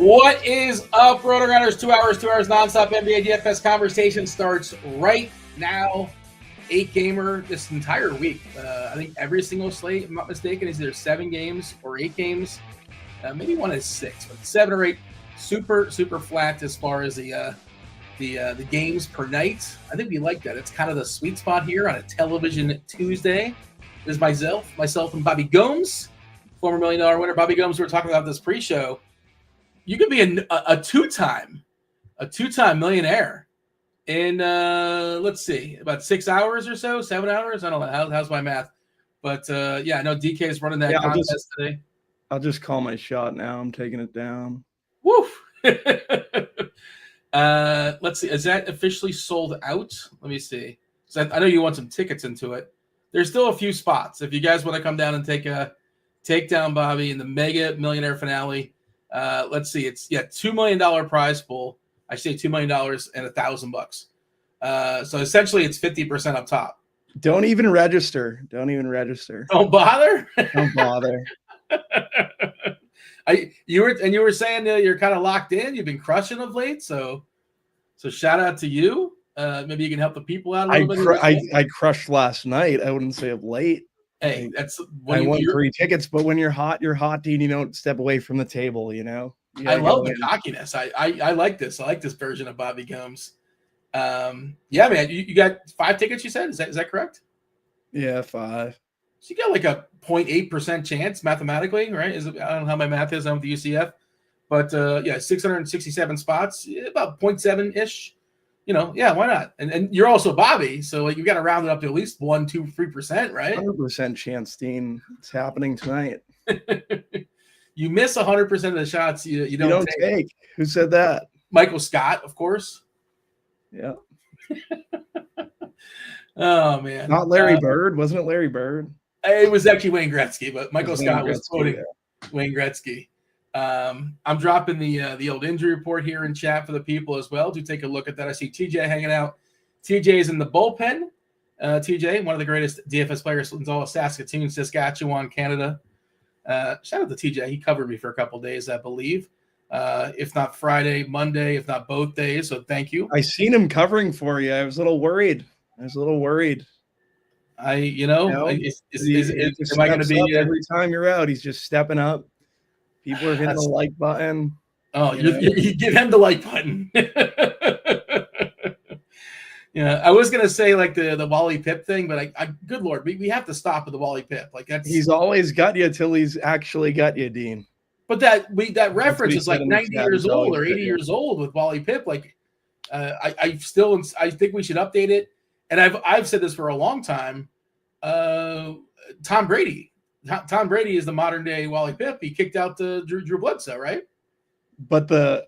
What is up, RotoGrinders? 2 hours nonstop NBA DFS conversation starts right now. 8-gamer this entire week. I think every single slate, if I'm not mistaken, is either 7 games or 8 games. Maybe one is 6, but 7 or 8. Super flat as far as the games per night. I think we like that. It's kind of the sweet spot here on a television Tuesday. There's myself and Bobby Gomes, former $1 million winner. Bobby Gomes, we were talking about this pre-show. You could be a two-time millionaire in let's see, about 6 hours or so, 7 hours. I don't know how's my math, but yeah, I know DK is running that contest today. I'll just call my shot now. I'm taking it down. Woof. Let's see. Is that officially sold out? Let me see. So I know you want some tickets into it. There's still a few spots. If you guys want to come down and take down Bobby in the Mega Millionaire Finale. Let's see. It's $2 million prize pool. I say $2 million and $1,000. So essentially, it's 50% up top. Don't even register. Don't bother. Don't bother. You were saying that you're kind of locked in. You've been crushing of late. So shout out to you. Maybe you can help the people out a little bit. I crushed last night. I wouldn't say of late. Hey, that's I won 3 tickets, but when you're hot, and you don't step away from the table, you know? I love the cockiness. I like this. I like this version of Bobby Gomes. Yeah, man, you got 5 tickets, you said? Is that correct? Yeah, 5. So you got like a 0.8% chance mathematically, right? I don't know how my math is. I'm with the UCF. But 667 spots, about 0.7-ish. You know, yeah, why not? And you're also Bobby, so like you got to round it up to at least 1, 2, 3%, right? 100% chance, Dean. It's happening tonight. You miss 100% of the shots you don't take. Who said that? Michael Scott, of course. Yeah. Oh man, not Larry Bird. Wasn't it Larry Bird? It was actually Wayne Gretzky, but Michael Scott was quoting Wayne Gretzky. I'm dropping the old injury report here in chat for the people as well. Do take a look at that. I see TJ hanging out. TJ is in the bullpen. TJ, one of the greatest DFS players in all of Saskatoon, Saskatchewan, Canada. Shout out to TJ. He covered me for a couple days, I believe. If not Friday, Monday, if not both days. So thank you. I seen him covering for you. I was a little worried. Am I going to be every time you're out? He's just stepping up. People are hitting the like button. Oh, you give him the like button. Yeah, I was gonna say like the Wally Pip thing, but I good Lord, we have to stop with the Wally Pip. Like he's always got you till he's actually got you, Dean. But that reference is like 90 years old or 80 years old with Wally Pip. Like I think we should update it. And I've said this for a long time. Tom Brady. Tom Brady is the modern day Wally Pip. He kicked out the Drew Bledsoe, right? But the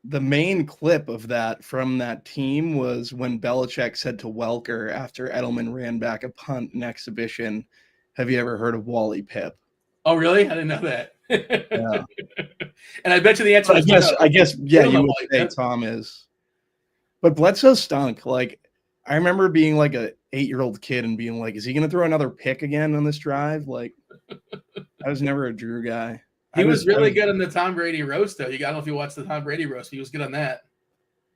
main clip of that from that team was when Belichick said to Welker after Edelman ran back a punt in exhibition, "Have you ever heard of Wally Pip?" Oh, really? I didn't know that. Yeah. And I bet you the answer is I guess yeah, you would say Tom is. But Bledsoe stunk. Like I remember being like a 8-year-old kid and being like, "Is he going to throw another pick again on this drive?" Like I was never a Drew guy. He was really good in the Tom Brady roast, though. I don't know if you watched the Tom Brady roast. He was good on that.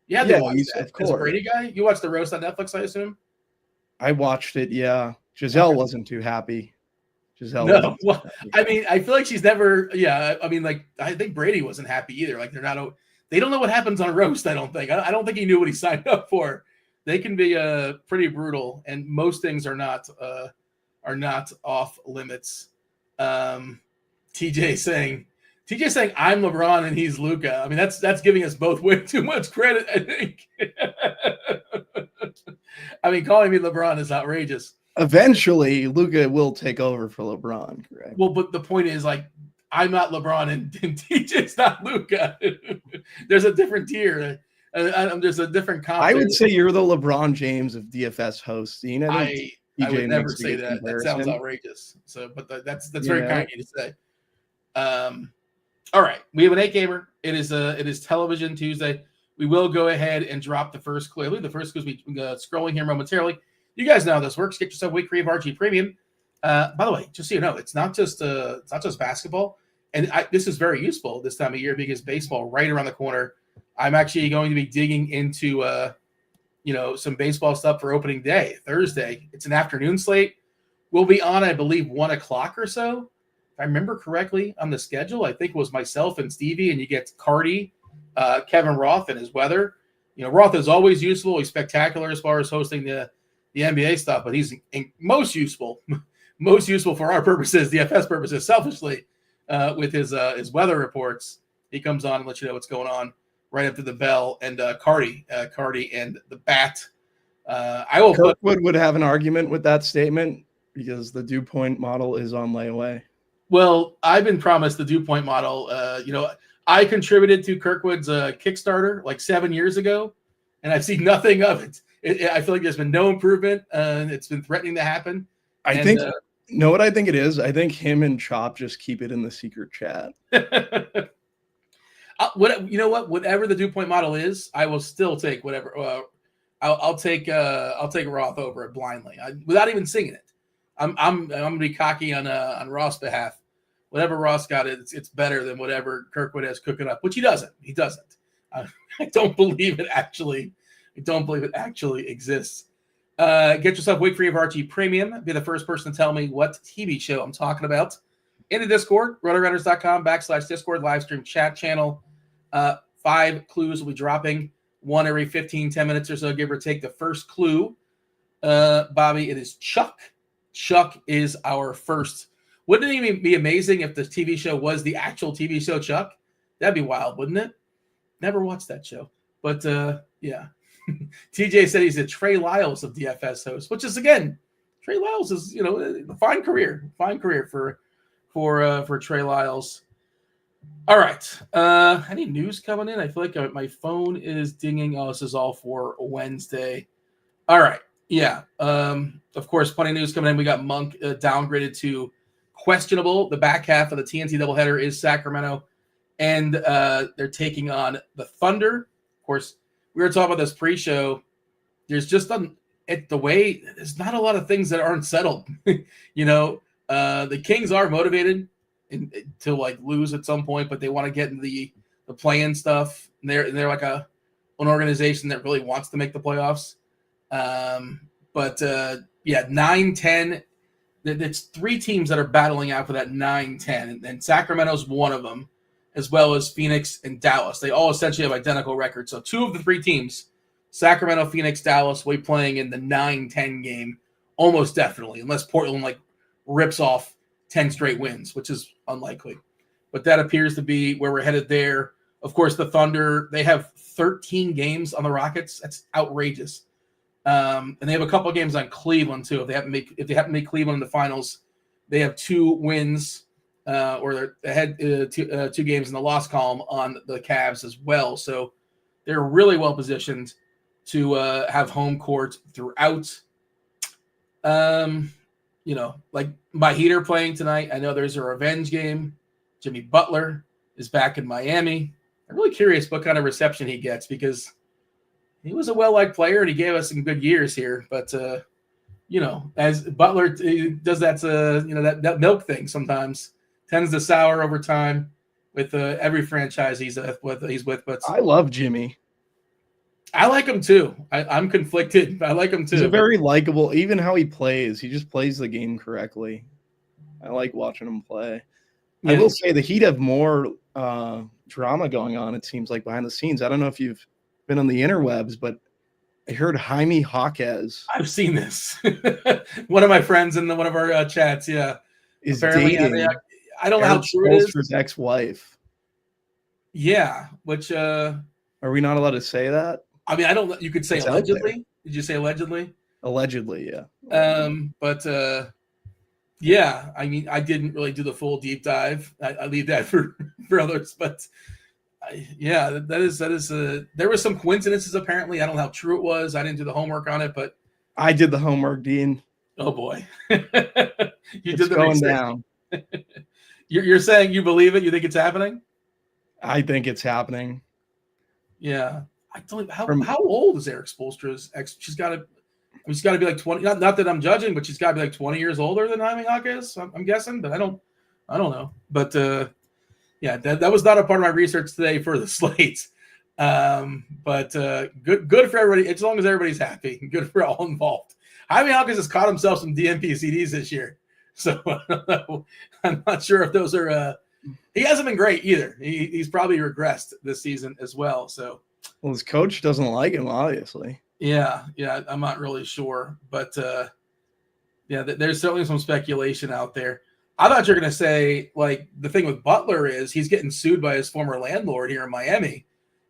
Yeah, watch that. Of course. As a Brady guy, you watched the roast on Netflix, I assume. I watched it. Yeah, Giselle wasn't too happy. No, well, I mean, I feel like she's never. Yeah, I mean, like I think Brady wasn't happy either. Like they don't know what happens on a roast. I don't think. I don't think he knew what he signed up for. They can be pretty brutal, and most things are not off limits. TJ saying I'm LeBron and he's Luka. I mean, that's giving us both way too much credit, I think. I mean, calling me LeBron is outrageous. Eventually, Luka will take over for LeBron, correct? Well, but the point is, like, I'm not LeBron and TJ's not Luka. There's a different tier. There's a different context. I would say you're the LeBron James of DFS hosts. You know, I would never say that. Comparison. That sounds outrageous. So, but that's very kind of you to say. All right, we have an 8-gamer. It is television Tuesday. We will go ahead and drop the first clue. I believe the first clue is scrolling here momentarily. You guys know how this works. Get yourself weekly of RG Premium. By the way, just so you know, it's not just basketball. And this is very useful this time of year because baseball right around the corner. I'm actually going to be digging into some baseball stuff for opening day, Thursday. It's an afternoon slate. We'll be on, I believe, 1 o'clock or so. If I remember correctly on the schedule, I think it was myself and Stevie, and you get Cardi, Kevin Roth, and his weather. Roth is always useful. He's spectacular as far as hosting the NBA stuff, but he's most useful for our purposes, DFS purposes, selfishly, with his weather reports. He comes on and lets you know what's going on right up to the bell. And Cardi and the bat. Kirkwood would have an argument with that statement because the dew point model is on layaway. Well, I've been promised the dew point model. I contributed to Kirkwood's Kickstarter like 7 years ago, and I've seen nothing of it. I feel like there's been no improvement. It's been threatening to happen. I think what I think it is? I think him and Chop just keep it in the secret chat. Whatever the dew point model is, I will still take whatever. I'll take Roth over it blindly, without even seeing it. I'm gonna be cocky on Roth's behalf. Whatever Roth's got, it's better than whatever Kirkwood has cooking up, which he doesn't. I don't believe it actually. I don't believe it actually exists. Get yourself week free of RG Premium. Be the first person to tell me what TV show I'm talking about. In the Discord, RotoGrinders.com/Discord live stream chat channel. 5 clues will be dropping, one every 15, 10 minutes or so, give or take. The first clue, Bobby, it is Chuck. Chuck is our first. Wouldn't it even be amazing if the TV show was the actual TV show Chuck? That'd be wild, wouldn't it? Never watched that show. But, yeah. TJ said he's a Trey Lyles of DFS hosts, which is, again, Trey Lyles is, a fine career for Trey Lyles. All right. Any news coming in? I feel like my phone is dinging. Oh, this is all for Wednesday. All right. Yeah. Of course, plenty of news coming in. We got Monk downgraded to questionable. The back half of the TNT doubleheader is Sacramento, and they're taking on the Thunder. Of course, we were talking about this pre-show. There's just there's not a lot of things that aren't settled. The Kings are motivated to lose at some point, but they want to get into the play-in stuff. And they're like an organization that really wants to make the playoffs. 9-10. It's 3 teams that are battling out for that 9-10, and Sacramento's one of them, as well as Phoenix and Dallas. They all essentially have identical records. So 2 of the 3 teams, Sacramento, Phoenix, Dallas, will be playing in the 9-10 game almost definitely, unless Portland rips off 10 straight wins, which is unlikely. But that appears to be where we're headed there. Of course, the Thunder, they have 13 games on the Rockets. That's outrageous. And they have a couple of games on Cleveland too. If they happen to make Cleveland in the finals, they have 2 wins, or they're ahead 2 games in the loss column on the Cavs as well. So they're really well positioned to have home court throughout. My Heat playing tonight. I know there's a revenge game. Jimmy Butler is back in Miami. I'm really curious what kind of reception he gets because he was a well-liked player and he gave us some good years here. But, as Butler does that milk thing sometimes, tends to sour over time with every franchise he's with. But I love Jimmy. I like him too. I'm conflicted. I like him too. He's a very likable, even how he plays. He just plays the game correctly. I like watching him play. Yeah. I will say the Heat have more drama going on, it seems like, behind the scenes. I don't know if you've been on the interwebs, but I heard Jaime Jaquez. I've seen this. One of my friends in one of our chats, is dating. I don't know how true it is. His ex-wife. Yeah, which are we not allowed to say that? I mean, I don't. You could say allegedly. Did you say allegedly? Allegedly, yeah. Yeah. I mean, I didn't really do the full deep dive. I leave that for others. But that is. There was some coincidences apparently. I don't know how true it was. I didn't do the homework on it, but I did the homework, Dean. Oh boy, it's did the going down. You're saying you believe it? You think it's happening? I think it's happening. Yeah. I don't. How old is Eric Spoelstra's ex? She's got to be like 20. Not that I'm judging, but she's got to be like 20 years older than Jaime Jaquez. I'm guessing, but I don't know. But Yeah, that was not a part of my research today for the slates. But good for everybody. As long as everybody's happy, good for all involved. Jaime Hawkins has caught himself some DNP CDs this year. So I don't know. I'm not sure if those are he hasn't been great either. He's probably regressed this season as well. So his coach doesn't like him, obviously. Yeah, I'm not really sure. But there's certainly some speculation out there. I thought you were going to say, like, the thing with Butler is he's getting sued by his former landlord here in Miami.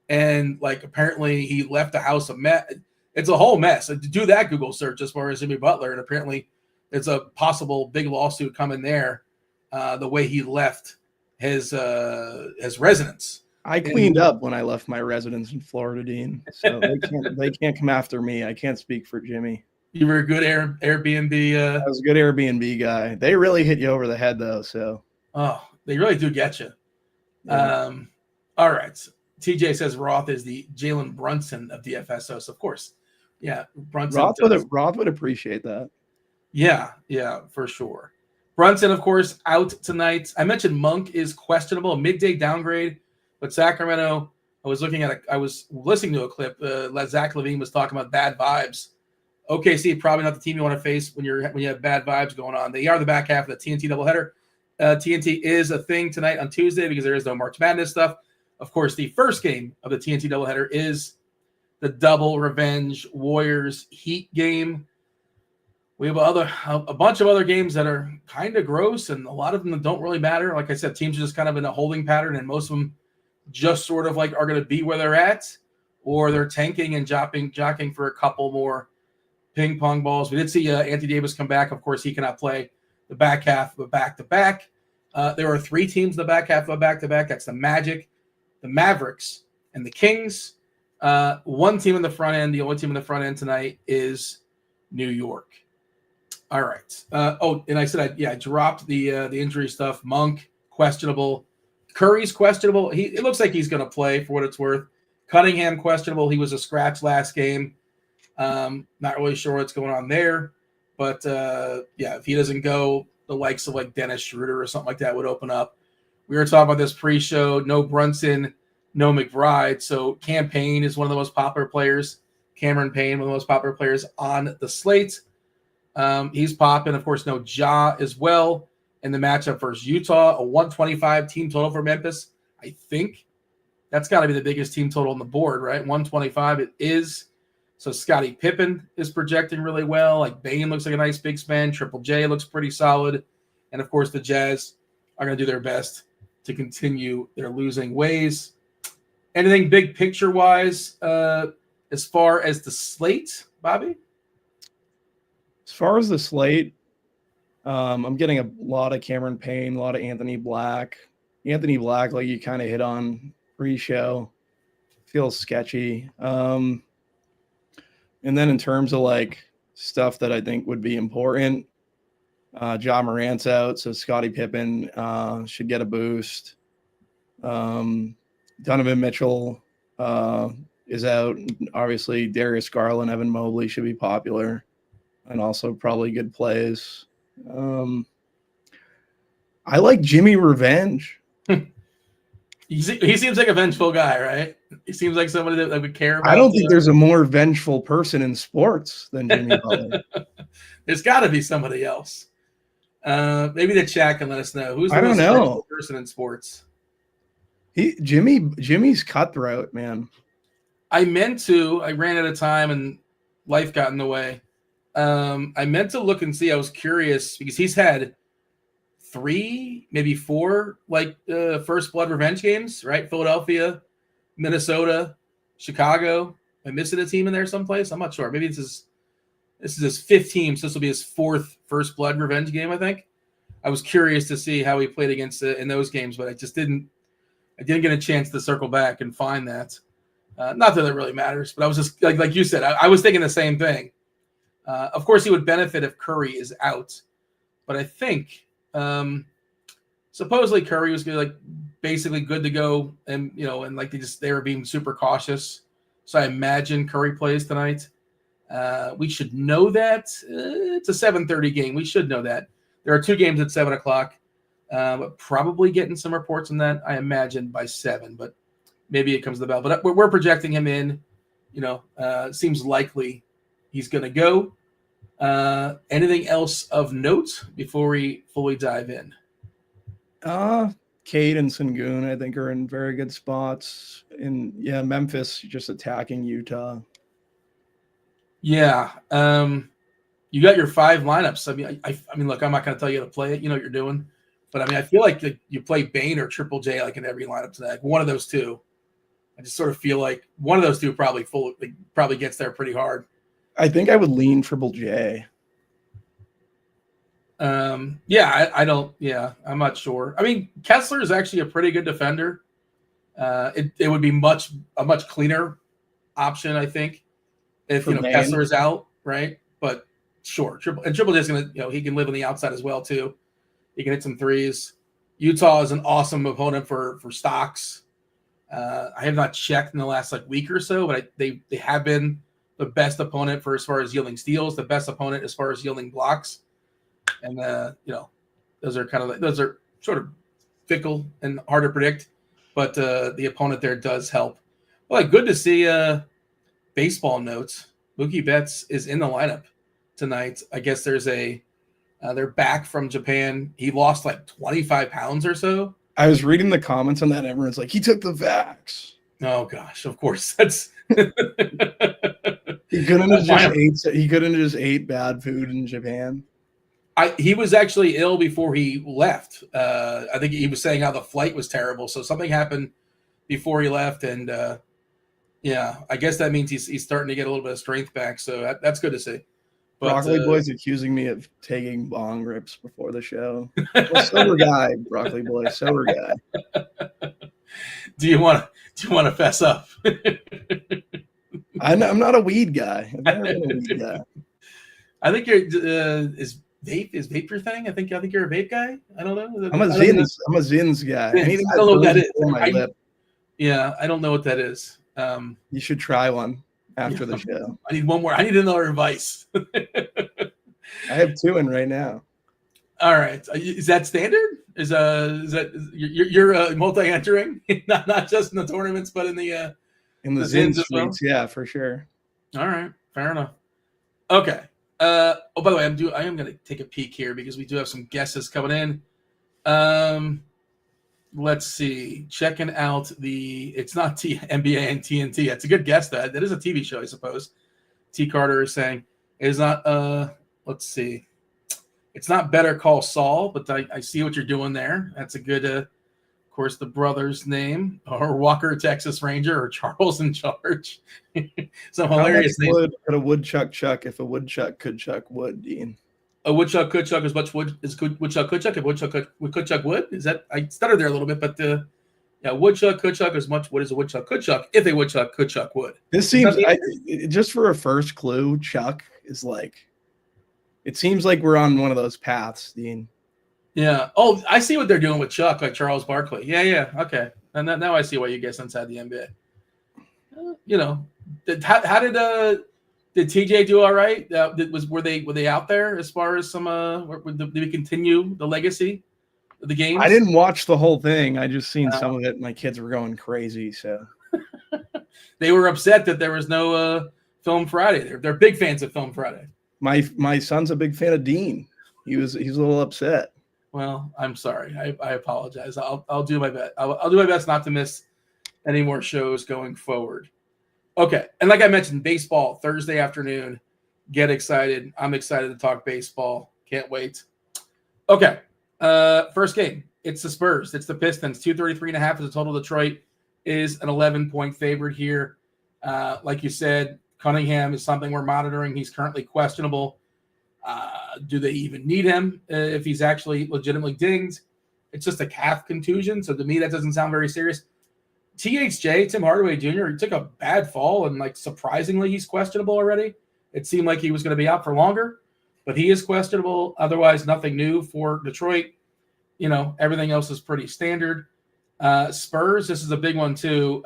And, like, apparently he left the house a mess. It's a whole mess. Do that Google search as far as Jimmy Butler. And apparently it's a possible big lawsuit coming there the way he left his residence. I cleaned up when I left my residence in Florida, Dean. So they can't come after me. I can't speak for Jimmy. You were a good Airbnb. I was a good Airbnb guy. They really hit you over the head, though. So, they really do get you. Yeah. All right. TJ says Roth is the Jalen Brunson of DFS hosts. Of course, yeah. Brunson. Roth would appreciate that. Yeah, for sure. Brunson, of course, out tonight. I mentioned Monk is questionable, a midday downgrade, but Sacramento. I was listening to a clip. Zach LaVine was talking about bad vibes. OKC probably not the team you want to face when you have bad vibes going on. They are the back half of the TNT doubleheader. TNT is a thing tonight on Tuesday because there is no March Madness stuff. Of course, the first game of the TNT doubleheader is the double revenge Warriors Heat game. We have a bunch of other games that are kind of gross, and a lot of them don't really matter. Like I said, teams are just kind of in a holding pattern, and most of them just sort of like are going to be where they're at, or they're tanking and jockeying for a couple more ping pong balls. We did see Anthony Davis come back. Of course, he cannot play the back half of a back-to-back. There are three teams in the back half of a back-to-back. That's the Magic, the Mavericks, and the Kings. One team in the front end. The only team in the front end tonight is New York. All right. And I said I dropped the injury stuff. Monk, questionable. Curry's questionable. It looks like he's going to play for what it's worth. Cunningham, questionable. He was a scratch last game. Not really sure what's going on there. But, if he doesn't go, the likes of like Dennis Schroeder or something like that would open up. We were talking about this pre-show. No Brunson, no McBride. So Cam Payne is one of the most popular players. Cameron Payne, one of the most popular players on the slate. He's popping. Of course, no Ja as well in the matchup versus Utah. A 125 team total for Memphis. I think that's got to be the biggest team total on the board, right? 125 it is. So Scottie Pippen is projecting really well. Like Bane looks like a nice big spend. Triple J looks pretty solid. And, of course, the Jazz are going to do their best to continue their losing ways. Anything big picture-wise as far as the slate, Bobby? As far as the slate, I'm getting a lot of Cameron Payne, a lot of Anthony Black. Anthony Black, like you kind of hit on pre-show, feels sketchy. And then in terms of like stuff that I think would be important, Ja Morant's out, so Scottie Pippen should get a boost. Donovan Mitchell is out. Obviously, Darius Garland, Evan Mobley should be popular, and also probably good plays. I like Jimmy Revenge. He seems like a vengeful guy, right? He seems like somebody that would care about. I don't think there's a more vengeful person in sports than Jimmy Butler. There's got to be somebody else. Maybe the chat can let us know who's the most vengeful person in sports. Jimmy's cutthroat, man. I ran out of time and life got in the way. I meant to look and see. I was curious because he's had 3, maybe 4, like first blood revenge games, right? Philadelphia, Minnesota, Chicago. Am I missing a team in there someplace? I'm not sure. Maybe this is his 5th team, so this will be his 4th first blood revenge game, I think. I was curious to see how he played against in those games, but I didn't get a chance to circle back and find that. Not that it really matters, but I was just like you said, I was thinking the same thing. Of course, he would benefit if Curry is out, but I think supposedly Curry was basically good to go, and like they were being super cautious. So I imagine Curry plays tonight. We should know that it's a 7:30 game. We should know that there are 2 games at 7:00. But probably getting some reports on that, I imagine, by 7. But maybe it comes to the bell. But we're projecting him in. Seems likely he's going to go. Anything else of note before we fully dive in? Cade and Sengun, I think, are in very good spots. And Memphis just attacking Utah. Yeah. You got your 5 lineups. I mean, look, I'm not going to tell you how to play it. You know what you're doing. But I mean, I feel like you play Bane or Triple J like in every lineup today. Like one of those two. I just sort of feel like one of those two probably gets there pretty hard. I think I would lean Triple J. I'm not sure. I mean, Kessler is actually a pretty good defender. It would be a much cleaner option, I think, if Kessler is out, right? But sure, Triple J is gonna, he can live on the outside as well too. He can hit some threes. Utah is an awesome opponent for stocks. I have not checked in the last week or so, but they have been the best opponent for as far as yielding steals, the best opponent as far as yielding blocks. And those are sort of fickle and hard to predict, but the opponent there does help. Well, good to see baseball notes. Mookie Betts is in the lineup tonight. I guess there's they're back from Japan. He lost 25 pounds or so. I was reading the comments on that. And everyone's like, he took the vax. Oh gosh, of course. That's he couldn't have just ate bad food in Japan. He was actually ill before he left. I think he was saying how the flight was terrible. So something happened before he left. And I guess that means he's starting to get a little bit of strength back. So that's good to see. But, Broccoli Boy's accusing me of taking bong rips before the show. Sober guy, Broccoli Boy, sober guy. Do you want to fess up? I'm not a weed guy. I've never been a weed guy. I think you're is vape your thing? I think you're a vape guy. I don't know. I'm a Zins guy. I don't know what that is. I don't know what that is. You should try one after the show. I need one more. I need another advice. I have 2 in right now. All right. Is that standard? Is that you're multi-entering, not just in the tournaments, but in the Zins as well? Yeah, for sure. All right, fair enough. Okay. By the way, I am going to take a peek here because we do have some guesses coming in. Let's see. Checking out it's not NBA and TNT. That's a good guess. That is a TV show, I suppose. T. Carter is saying it is not. Let's see. It's not Better Call Saul, but I see what you're doing there. That's a good. Of course, the brother's name, or Walker, Texas Ranger, or Charles in Charge. Some hilarious name. Could a woodchuck chuck if a woodchuck could chuck wood, Dean? A woodchuck could chuck as much wood as woodchuck could chuck. If woodchuck could chuck wood, is that I stuttered there a little bit, but woodchuck could chuck as much wood as a woodchuck could chuck if a woodchuck could chuck wood. This seems just for a first clue. Chuck is it seems like we're on one of those paths, Dean. Yeah. Oh, I see what they're doing with Chuck, like Charles Barkley. Yeah. Okay. And now I see why you guess inside the NBA. How did TJ do all right? Were they out there as far as some? Did we continue the legacy of the games? I didn't watch the whole thing. I just seen some of it. My kids were going crazy, so they were upset that there was no Film Friday. They're big fans of Film Friday. My son's a big fan of Dean. He's a little upset. Well, I'm sorry. I apologize. I'll do my best. I'll do my best not to miss any more shows going forward. Okay. And like I mentioned, baseball Thursday afternoon. Get excited. I'm excited to talk baseball. Can't wait. Okay. First game. It's the Spurs. It's the Pistons. 233.5 is the total. Detroit is an 11-point favorite here. Like you said, Cunningham is something we're monitoring. He's currently questionable. Do they even need him if he's actually legitimately dinged? It's just a calf contusion. So to me, that doesn't sound very serious. THJ, Tim Hardaway Jr., he took a bad fall, and surprisingly, he's questionable already. It seemed like he was going to be out for longer, but he is questionable. Otherwise, nothing new for Detroit. Everything else is pretty standard. Spurs, this is a big one too.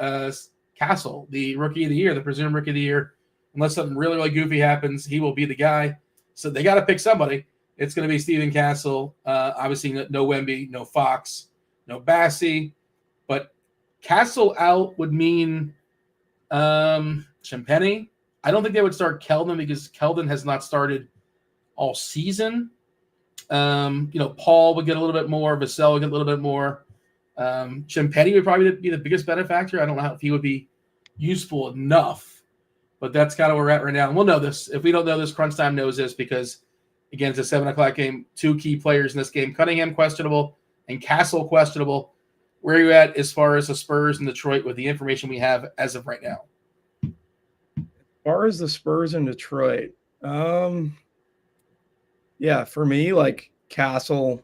Castle, the rookie of the year, the presumed rookie of the year. Unless something really, really goofy happens, he will be the guy. So they got to pick somebody. it's going to be Steven Castle. Obviously, no Wemby, no Fox, no Bassey. But Castle out would mean Champagny. I don't think they would start Keldon because Keldon has not started all season. Paul would get a little bit more. Vassell would get a little bit more. Champagny would probably be the biggest benefactor. I don't know if he would be useful enough, but that's kind of where we're at right now. And we'll know this. If we don't know this, Crunch Time knows this because, again, it's a 7 o'clock game. 2 key players in this game. Cunningham questionable and Castle questionable. Where are you at as far as the Spurs in Detroit with the information we have as of right now? As far as the Spurs in Detroit, yeah, for me, like Castle,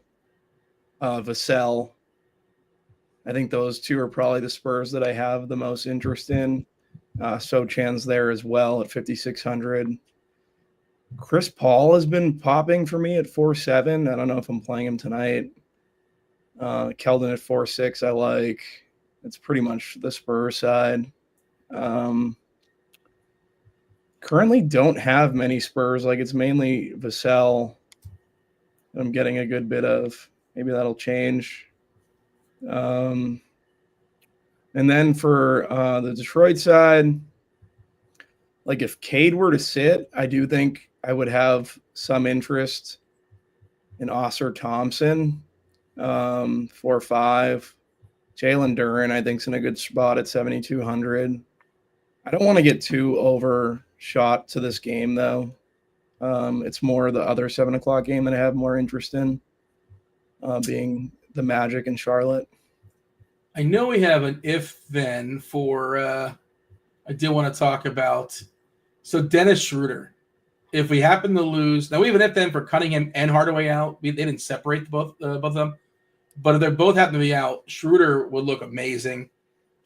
Vassell, I think those two are probably the Spurs that I have the most interest in. Sochan's there as well at 5,600. Chris Paul has been popping for me at 4.7. I don't know if I'm playing him tonight. Keldon at 4.6, I like. It's pretty much the Spurs side. Currently don't have many Spurs. Like, it's mainly Vassell I'm getting a good bit of. Maybe that'll change. And then for the Detroit side, like if Cade were to sit, I do think I would have some interest in Oscar Thompson, 4.5. Jalen Duren, I think, is in a good spot at 7,200. I don't want to get too overshot to this game, though. It's more the other 7 o'clock game that I have more interest in, being the Magic and Charlotte. I know we have an if-then for I did want to talk about. So Dennis Schroeder, if we happen to lose, now we have an if-then for Cunningham and Hardaway out. They didn't separate both of them. But if they both happen to be out, Schroeder would look amazing.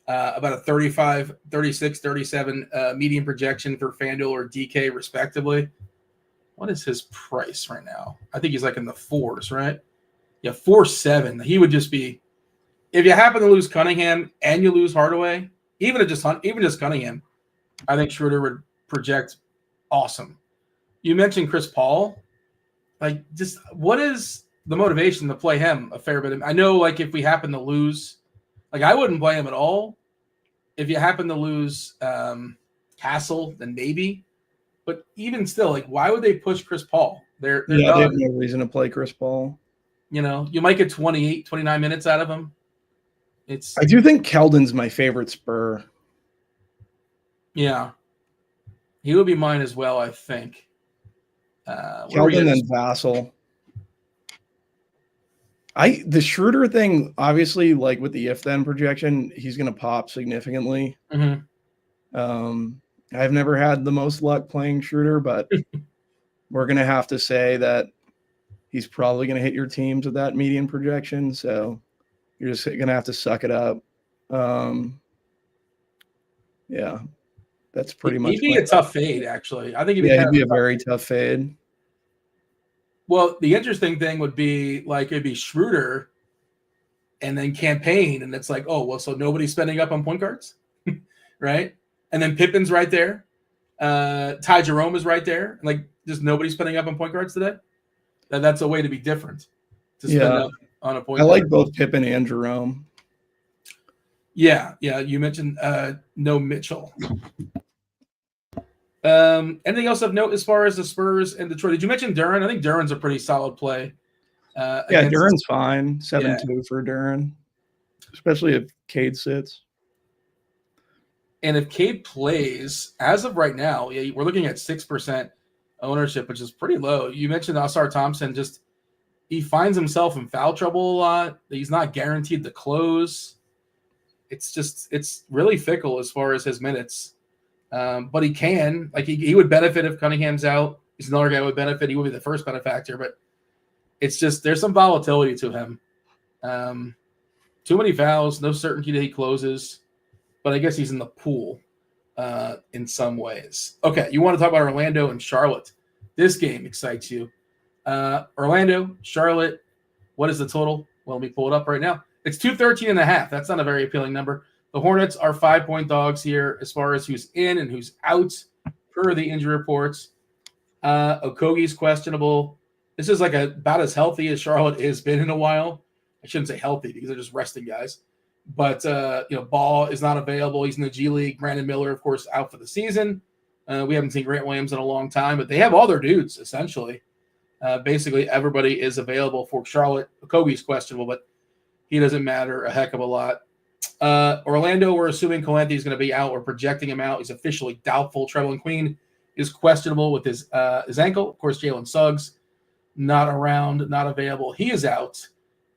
About a 35, 36, 37 median projection for FanDuel or DK, respectively. What is his price right now? I think he's like in the 4s, right? Yeah, 4.7. He would just be, if you happen to lose Cunningham and you lose Hardaway, even just Cunningham, I think Schroeder would project awesome. You mentioned Chris Paul. Like, just what is the motivation to play him a fair bit? I know, like, if we happen to lose, like, I wouldn't play him at all. If you happen to lose Castle, then maybe. But even still, like, why would they push Chris Paul? They're they have no reason to play Chris Paul. You know, you might get 28, 29 minutes out of him. I do think Keldon's my favorite Spur. Yeah. He would be mine as well, I think. Keldon and Vassell. The Schroeder thing, obviously, like with the if-then projection, he's going to pop significantly. Mm-hmm. I've never had the most luck playing Schroeder, but we're going to have to say that he's probably going to hit your teams with that median projection. So you're just going to have to suck it up. Yeah, that's pretty much. He'd be a tough fade, actually. I think he'd be a very tough fade. Well, the interesting thing would be, like, it'd be Schroeder and then Campaign, and it's like, oh, well, so nobody's spending up on point guards, right? And then Pippen's right there. Ty Jerome is right there. Like, just nobody's spending up on point guards today. That's a way to be different. To spend up on a point guard. I like both Pippen and Jerome. Yeah. You mentioned no Mitchell. Anything else of note as far as the Spurs and Detroit? Did you mention Duren? I think Duren's a pretty solid play. Duren's fine. 7.2 for Duren, especially if Cade sits. And if Cade plays, as of right now, we're looking at 6% ownership, which is pretty low. You mentioned Oscar Thompson. Just he finds himself in foul trouble a lot. He's not guaranteed to close. It's really fickle as far as his minutes. But he can. Like, he would benefit if Cunningham's out. He's another guy who would benefit. He would be the first benefactor. But it's just there's some volatility to him. Too many fouls, no certainty that he closes. But I guess he's in the pool in some ways. Okay, you want to talk about Orlando and Charlotte. This game excites you. Orlando, Charlotte, what is the total? Well, let me pull it up right now. It's 213.5. That's not a very appealing number. The Hornets are 5-point dogs here as far as who's in and who's out per the injury reports. Okogie's questionable. Jalen Duren's questionable. Oscar Thompson, 7.2 for Orlando. 6% ownership. It's 213.5. That's not a very appealing number. The Hornets are 5-point dogs here as far as who's in and who's out per the injury reports. Okogie's questionable. This is like about as healthy as Charlotte has been in a while. I shouldn't say healthy because they're just resting guys. But, Ball is not available. He's in the G League. Brandon Miller, of course, out for the season. We haven't seen Grant Williams in a long time, but they have all their dudes, essentially. Basically, everybody is available for Charlotte. Kobe's questionable, but he doesn't matter a heck of a lot. Orlando, we're assuming Colante is going to be out. We're projecting him out. He's officially doubtful. Trevelyan Queen is questionable with his ankle. Of course, Jalen Suggs, not around, not available. He is out.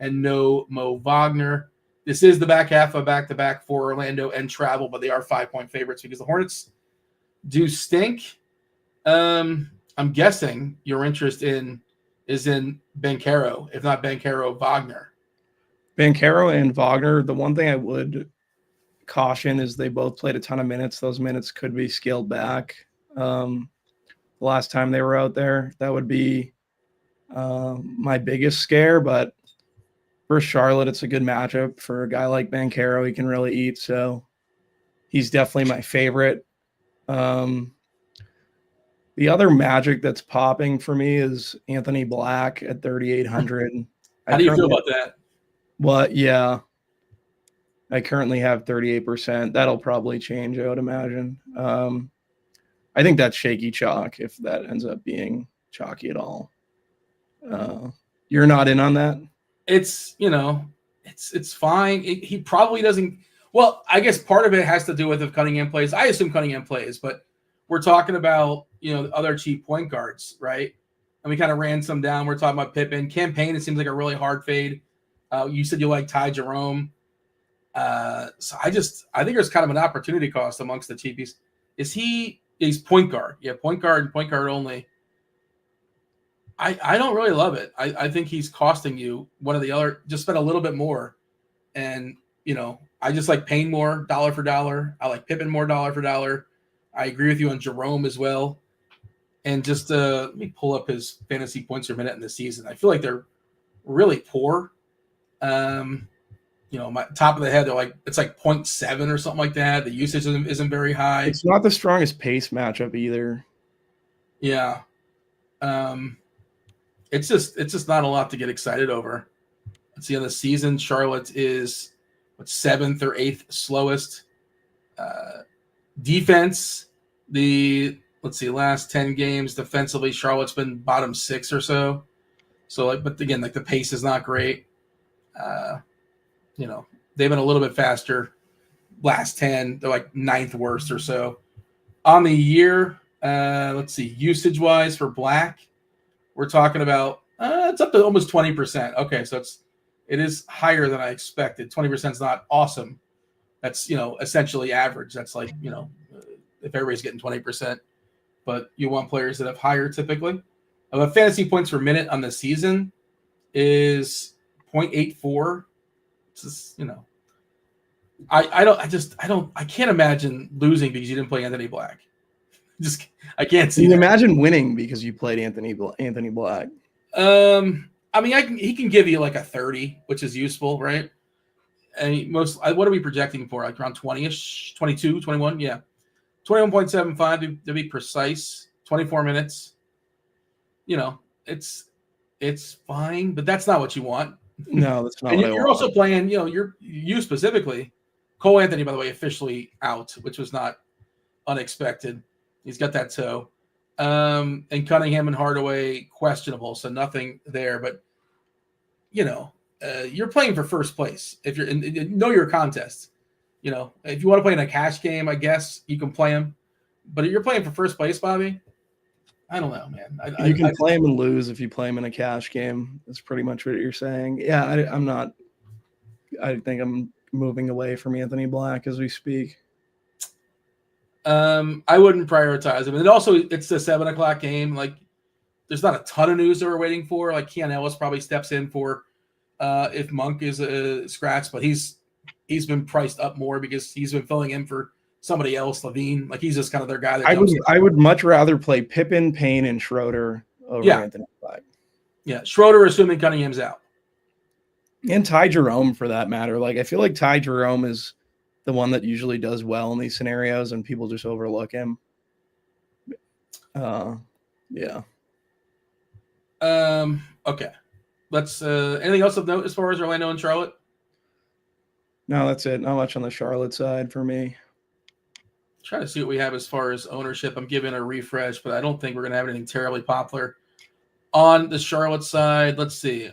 And no Mo Wagner. This is the back half of back-to-back for Orlando and travel, but they are 5-point favorites because the Hornets do stink. I'm guessing your interest is in Banchero, if not Banchero, Wagner. Banchero and Wagner, the one thing I would caution is they both played a ton of minutes. Those minutes could be scaled back. The last time they were out there, that would be my biggest scare, but for Charlotte, it's a good matchup for a guy like Banchero. He can really eat, so he's definitely my favorite. The other magic that's popping for me is Anthony Black at 3,800. How do you feel about that? Well, yeah. I currently have 38%. That'll probably change, I would imagine. I think that's shaky chalk if that ends up being chalky at all. You're not in on that? It's fine. He probably doesn't. Well, I guess part of it has to do with if Cunningham plays. I assume Cunningham plays, but we're talking about, other cheap point guards, right? And we kind of ran some down. We're talking about Pippen. Campaign, it seems like a really hard fade. You said you like Ty Jerome. So I think there's kind of an opportunity cost amongst the cheapies. He's point guard. Yeah, point guard and point guard only. I don't really love it. I think he's costing you one or the other. Just spend a little bit more. And, I just like Payne more, dollar for dollar. I like Pippen more, dollar for dollar. I agree with you on Jerome as well. And just let me pull up his fantasy points per minute in the season. I feel like they're really poor. My top of the head, it's like 0.7 or something like that. The usage isn't very high. It's not the strongest pace matchup either. Yeah. It's just not a lot to get excited over. Let's see, on the season, Charlotte is 7th or 8th slowest. Defense, last 10 games defensively, Charlotte's been bottom 6 or so. So, but again, the pace is not great. They've been a little bit faster. Last 10, they're like 9th worst or so. On the year, usage-wise for Black, we're talking about it's up to almost 20%. Okay, so it is higher than I expected. 20% is not awesome. That's essentially average. That's like if everybody's getting 20%, but you want players that have higher typically. But fantasy points per minute on the season is 0.84. It's just, I can't imagine losing because you didn't play Anthony Black. I can't see. You can imagine winning because you played Anthony Black. He can give you like a 30, which is useful, right? And what are we projecting for? Like around 20-ish, 22, 21? Yeah. 21.75 to be precise. 24 minutes. It's fine, but that's not what you want. No, that's not. And you're also playing, you specifically. Cole Anthony, by the way, officially out, which was not unexpected. He's got that toe. And Cunningham and Hardaway questionable, so nothing there. But you're playing for first place. If you're know your contest, if you want to play in a cash game, I guess you can play him. But if you're playing for first place, Bobby, I don't know, man. You can play him and lose if you play him in a cash game. That's pretty much what you're saying. Yeah, I'm not. I think I'm moving away from Anthony Black as we speak. I wouldn't prioritize him. And also, it's the 7:00 game. Like, there's not a ton of news that we're waiting for. Like, Keon Ellis probably steps in for if Monk is a scratch, but he's been priced up more because he's been filling in for somebody else, Levine. Like, he's just kind of their guy. I would much rather play Pippen, Payne, and Schroeder over Anthony Black. Yeah, Schroeder, assuming Cunningham's out. And Ty Jerome, for that matter. Like, I feel like Ty Jerome is the one that usually does well in these scenarios, and people just overlook him. Yeah. Okay. Let's anything else of note as far as Orlando and Charlotte? No, that's it. Not much on the Charlotte side for me. Try to see what we have as far as ownership. I'm giving a refresh, but I don't think we're going to have anything terribly popular on the Charlotte side. Let's see.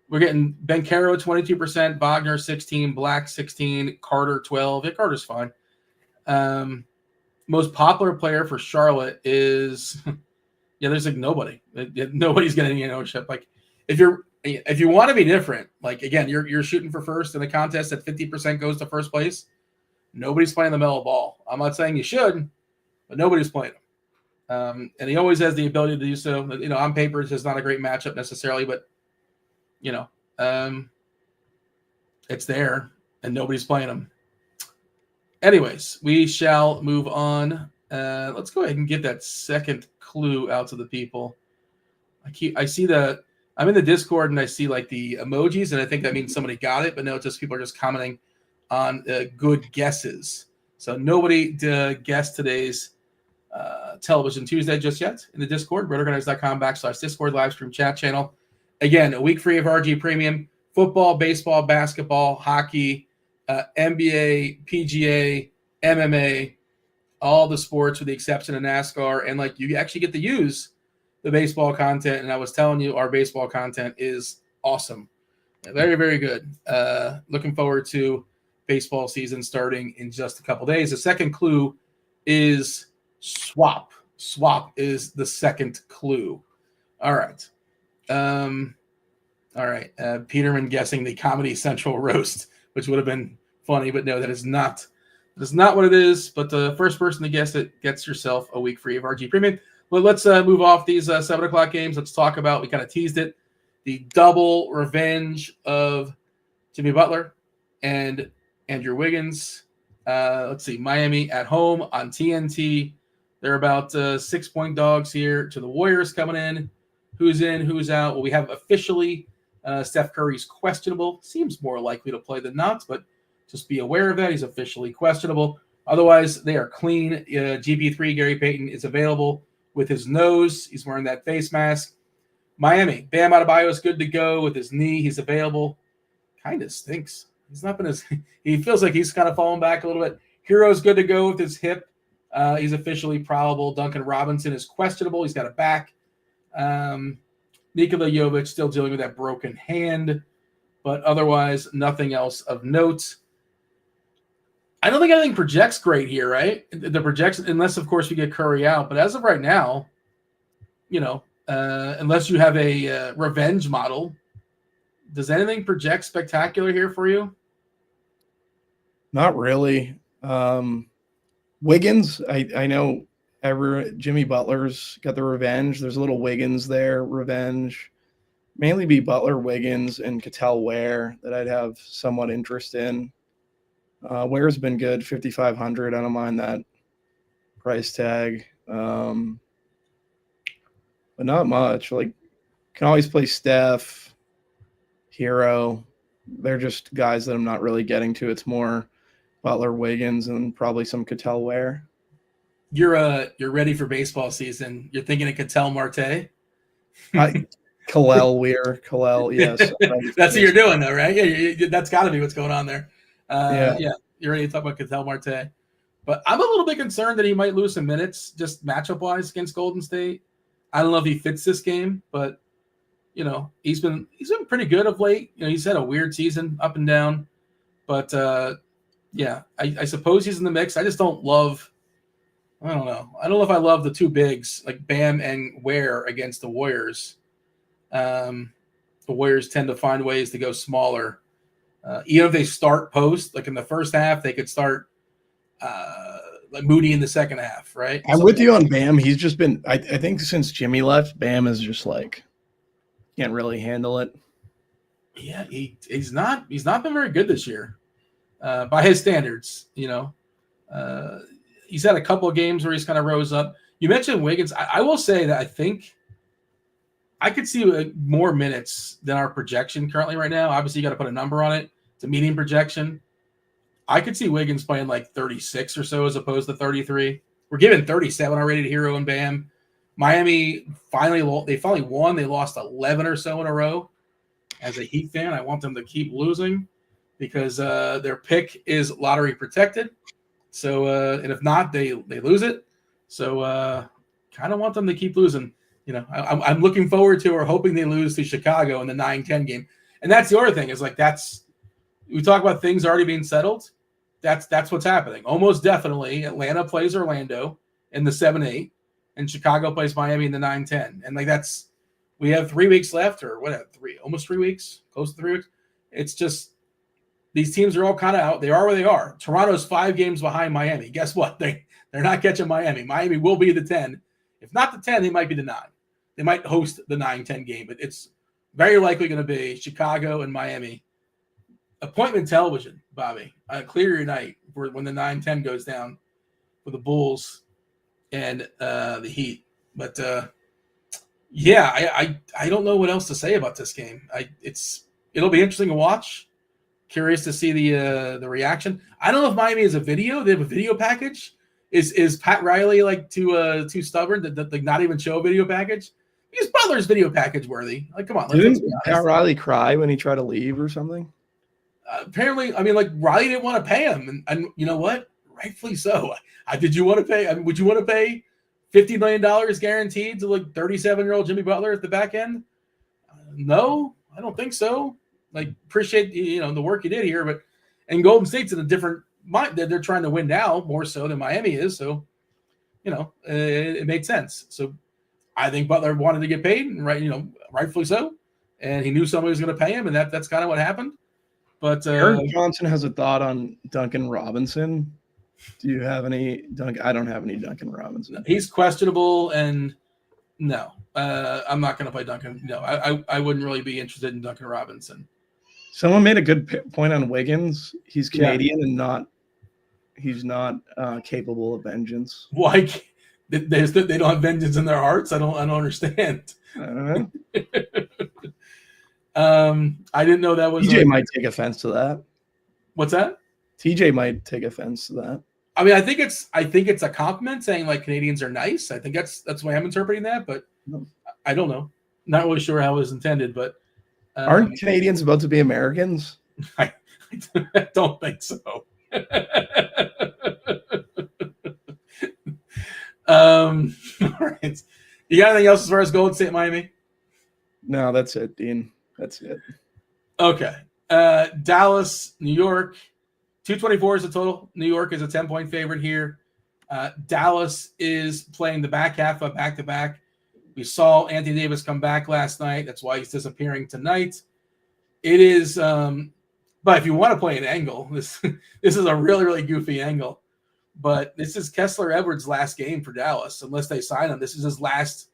We're getting Bencaro 22%, Wagner 16, Black 16, Carter 12. Yeah, Carter's fine. Most popular player for Charlotte is there's like nobody. Nobody's getting any ownership. Like if you want to be different, like again, you're shooting for first in a contest that 50% goes to first place. Nobody's playing the mellow ball. I'm not saying you should, but nobody's playing him. And he always has the ability to do so. On paper, it's just not a great matchup necessarily, but it's there, and nobody's playing him. Anyways, we shall move on. Let's go ahead and get that second clue out to the people. I'm in the Discord and I see like the emojis, and I think that means somebody got it, but no, it's just people are just commenting on good guesses. So nobody guessed today's Television Tuesday just yet in the Discord, RotoGrinders.com/Discord live stream chat channel. Again, a week free of RG Premium, football, baseball, basketball, hockey, NBA, PGA, MMA, all the sports with the exception of NASCAR. And like you actually get to use the baseball content. And I was telling you, our baseball content is awesome. Very, very good. Looking forward to baseball season starting in just a couple days. The second clue is swap. Swap is the second clue. All right. Peterman guessing the Comedy Central roast, which would have been funny, but no, that is not what it is. But the first person to guess it gets yourself a week free of RG Premium. But let's move off these 7 o'clock games. Let's talk about, we kind of teased it, the double revenge of Jimmy Butler and Andrew Wiggins. Let's see, Miami at home on TNT. They're about 6-point dogs here to the Warriors coming in. Who's in, who's out? Well, we have officially Steph Curry's questionable. Seems more likely to play than not, but just be aware of that. He's officially questionable. Otherwise, they are clean. GP3, Gary Payton, is available with his nose. He's wearing that face mask. Miami, Bam Adebayo is good to go with his knee. He's available. Kind of stinks. He's not been as – he feels like he's kind of falling back a little bit. Hero's good to go with his hip. He's officially probable. Duncan Robinson is questionable. He's got a back. Nikola Jovic still dealing with that broken hand, but otherwise nothing else of note. I don't think anything projects great here, right? The projection, unless of course we get Curry out. But as of right now, unless you have a revenge model, does anything project spectacular here for you? Not really. Wiggins, I know Jimmy Butler's got the revenge. There's a little Wiggins there, revenge. Mainly be Butler, Wiggins, and Cattell Ware that I'd have somewhat interest in. Ware's been good, 5,500. I don't mind that price tag. But not much. Like, can always play Steph, Hero. They're just guys that I'm not really getting to. It's more Butler, Wiggins, and probably some Cattell Ware. You're ready for baseball season. You're thinking of Cattell Marte? Kalel Weir. Kalel, yes. That's what you're doing, though, right? Yeah, that's got to be what's going on there. Yeah, you're ready to talk about Cattell Marte. But I'm a little bit concerned that he might lose some minutes just matchup-wise against Golden State. I don't know if he fits this game, but, he's been pretty good of late. He's had a weird season up and down. But, I suppose he's in the mix. I just don't love – I don't know. I don't know if I love the two bigs, like Bam and Ware against the Warriors. The Warriors tend to find ways to go smaller. Even if they start post, like in the first half, they could start like Moody in the second half, right? I'm with you on Bam. He's just been I think since Jimmy left, Bam is just like can't really handle it. Yeah, he's not been very good this year. By his standards, he's had a couple of games where he's kind of rose up. You mentioned Wiggins. I will say that I think I could see more minutes than our projection currently right now. Obviously, you got to put a number on it. It's a median projection. I could see Wiggins playing like 36 or so as opposed to 33. We're giving 37 already to Hero and Bam. Miami finally won. They lost 11 or so in a row. As a Heat fan, I want them to keep losing because their pick is lottery protected. So, and if not, they lose it. So, kind of want them to keep losing. I'm looking forward to or hoping they lose to Chicago in the 9-10 game. And that's the other thing is we talk about things already being settled. That's what's happening. Almost definitely Atlanta plays Orlando in the 7-8 and Chicago plays Miami in the 9-10. And we have 3 weeks left or whatever, almost 3 weeks, close to 3 weeks. It's just these teams are all kind of out. They are where they are. Toronto's 5 games behind Miami. Guess what? They're not catching Miami. Miami will be the 10. If not the 10, they might be the 9. They might host the 9-10 game, but it's very likely going to be Chicago and Miami. Appointment television, Bobby. Clear your night when the 9-10 goes down for the Bulls and the Heat. But I don't know what else to say about this game. It'll be interesting to watch. Curious to see the reaction. I don't know if Miami has a video. They have a video package. Is Pat Riley too stubborn to not even show a video package? Because Butler's video package worthy. Come on. Didn't Pat Riley cry when he tried to leave or something? Apparently, Riley didn't want to pay him, and you know what? Rightfully so. Did you want to pay? Would you want to pay $50 million guaranteed to 37-year-old Jimmy Butler at the back end? No, I don't think so. Appreciate the work you did here, and Golden State's in a different mind. They're trying to win now more so than Miami is. So, it made sense. So, I think Butler wanted to get paid, and rightfully so, and he knew somebody was going to pay him, and that's kind of what happened. But Eric Johnson has a thought on Duncan Robinson. Do you have any I don't have any Duncan Robinson. He's questionable, and no, I'm not going to play Duncan. No, I wouldn't really be interested in Duncan Robinson. Someone made a good point on Wiggins. He's Canadian and he's not capable of vengeance. Why? They don't have vengeance in their hearts. I don't understand. I don't know. I didn't know that was. TJ might take offense to that. What's that? TJ might take offense to that. I think it's a compliment saying Canadians are nice. I think that's the way I'm interpreting that, but I don't know. Not really sure how it was intended, but aren't Canadians about to be Americans? I don't think so. All right. You got anything else as far as Golden State, Miami? No, that's it, Dean. That's it. Okay. Dallas, New York. 224 is the total. New York is a 10-point favorite here. Dallas is playing the back half of back-to-back. We saw Anthony Davis come back last night. That's why he's disappearing tonight. It is, but if you want to play an angle, this is a really, really goofy angle. But this is Kessler Edwards' last game for Dallas, unless they sign him. This is his last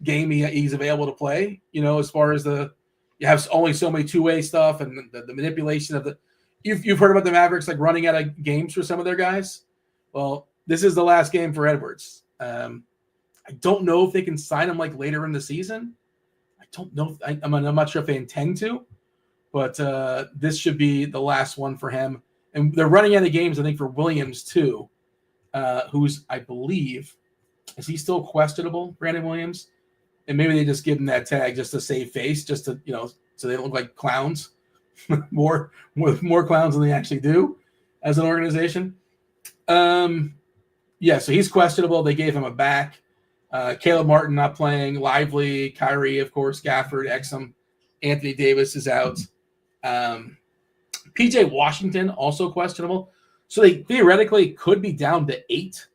game he's available to play. As far as you have only so many two-way stuff and the manipulation of you've heard about the Mavericks running out of games for some of their guys. Well, this is the last game for Edwards. I don't know if they can sign him later in the season. I don't know. I'm not sure if they intend to, but this should be the last one for him. And they're running out of games, I think, for Williams too, who's, I believe, is he still questionable, Brandon Williams? And maybe they just give him that tag just to save face, just to, so they don't look like clowns, more clowns than they actually do as an organization. So he's questionable. They gave him a back. Caleb Martin not playing. Lively, Kyrie, of course, Gafford, Exum, Anthony Davis is out. PJ Washington also questionable. So they theoretically could be down to 8.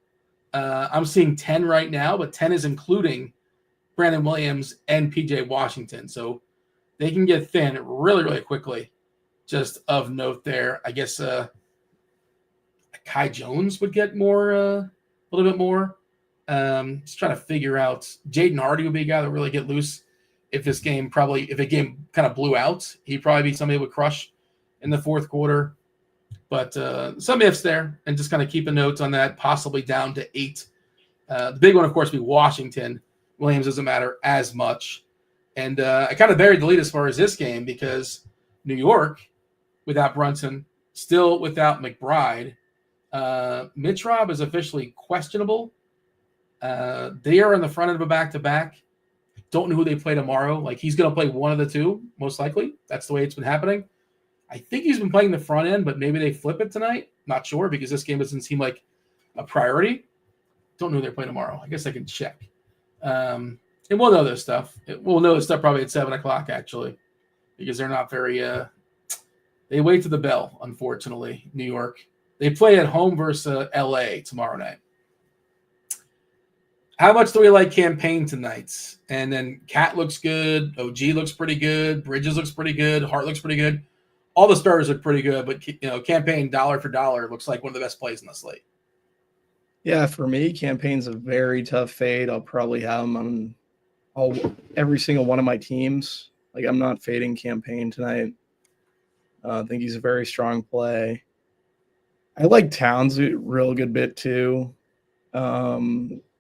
I'm seeing 10 right now, but 10 is including Brandon Williams and PJ Washington. So they can get thin really, really quickly. Just of note there, I guess Kai Jones would get more, a little bit more. Just trying to figure out. Jaden Hardy would be a guy that really get loose if a game kind of blew out. He'd probably be somebody who would crush in the fourth quarter. But some ifs there, and just kind of keep a note on that, possibly down to 8. The big one, of course, would be Washington. Williams doesn't matter as much. And I kind of buried the lead as far as this game because New York, without Brunson, still without McBride. Mitch Robb is officially questionable. They are on the front end of a back-to-back. Don't know who they play tomorrow. Like, he's going to play one of the two, most likely. That's the way it's been happening. I think he's been playing the front end, but maybe they flip it tonight. Not sure, because this game doesn't seem like a priority. Don't know who they're playing tomorrow. I guess I can check. And we'll know this stuff. We'll know this stuff probably at 7 o'clock, actually, because they're not very they wait to the bell, unfortunately, New York. They play at home versus L.A. tomorrow night. How much do we like Campaign tonight? And then Cat looks good. OG looks pretty good. Bridges looks pretty good. Hart looks pretty good. All the starters look pretty good, but Campaign dollar for dollar looks like one of the best plays in the slate. Yeah, for me, Campaign's a very tough fade. I'll probably have him on every single one of my teams. Like, I'm not fading Campaign tonight. I think he's a very strong play. I like Towns a real good bit too.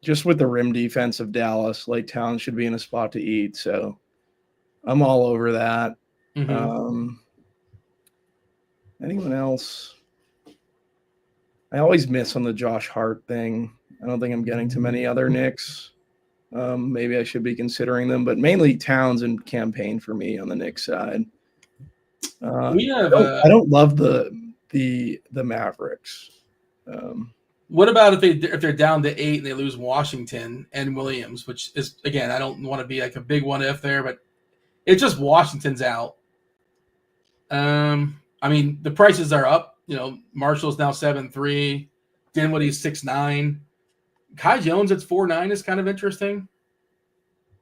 Just with the rim defense of Dallas, like, Towns should be in a spot to eat. So I'm all over that. Mm-hmm. Anyone else? I always miss on the Josh Hart thing. I don't think I'm getting too many other Knicks. Maybe I should be considering them, but mainly Towns and Campaign for me on the Knicks side. I don't love the Mavericks. What about if they're down to 8 and they lose Washington and Williams, which is, again, I don't want to be like a big one if there, but it's just Washington's out. I mean, the prices are up. Marshall's now 7-3. Dinwiddie's 6-9. Kai Jones at 4-9 is kind of interesting.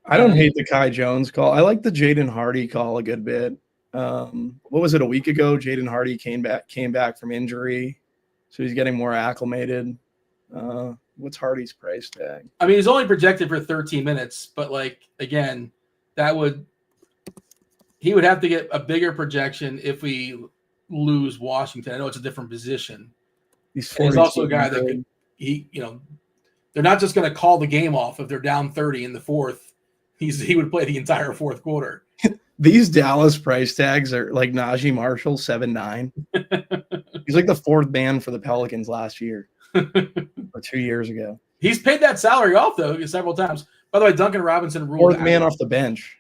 I don't hate the Kai Jones call. I like the Jaden Hardy call a good bit. What was it, a week ago? Jaden Hardy came back from injury, so he's getting more acclimated. What's Hardy's price tag? I mean, he's only projected for 13 minutes, but, like, again, he would have to get a bigger projection if we lose Washington. I know it's a different position. He's also a guy that could, they're not just going to call the game off if they're down 30 in the fourth. He would play the entire fourth quarter. These Dallas price tags are like Najee Marshall, 7-9. He's like the fourth man for the Pelicans last year or 2 years ago. He's paid that salary off, though, several times. By the way, Duncan Robinson ruled fourth man off the bench.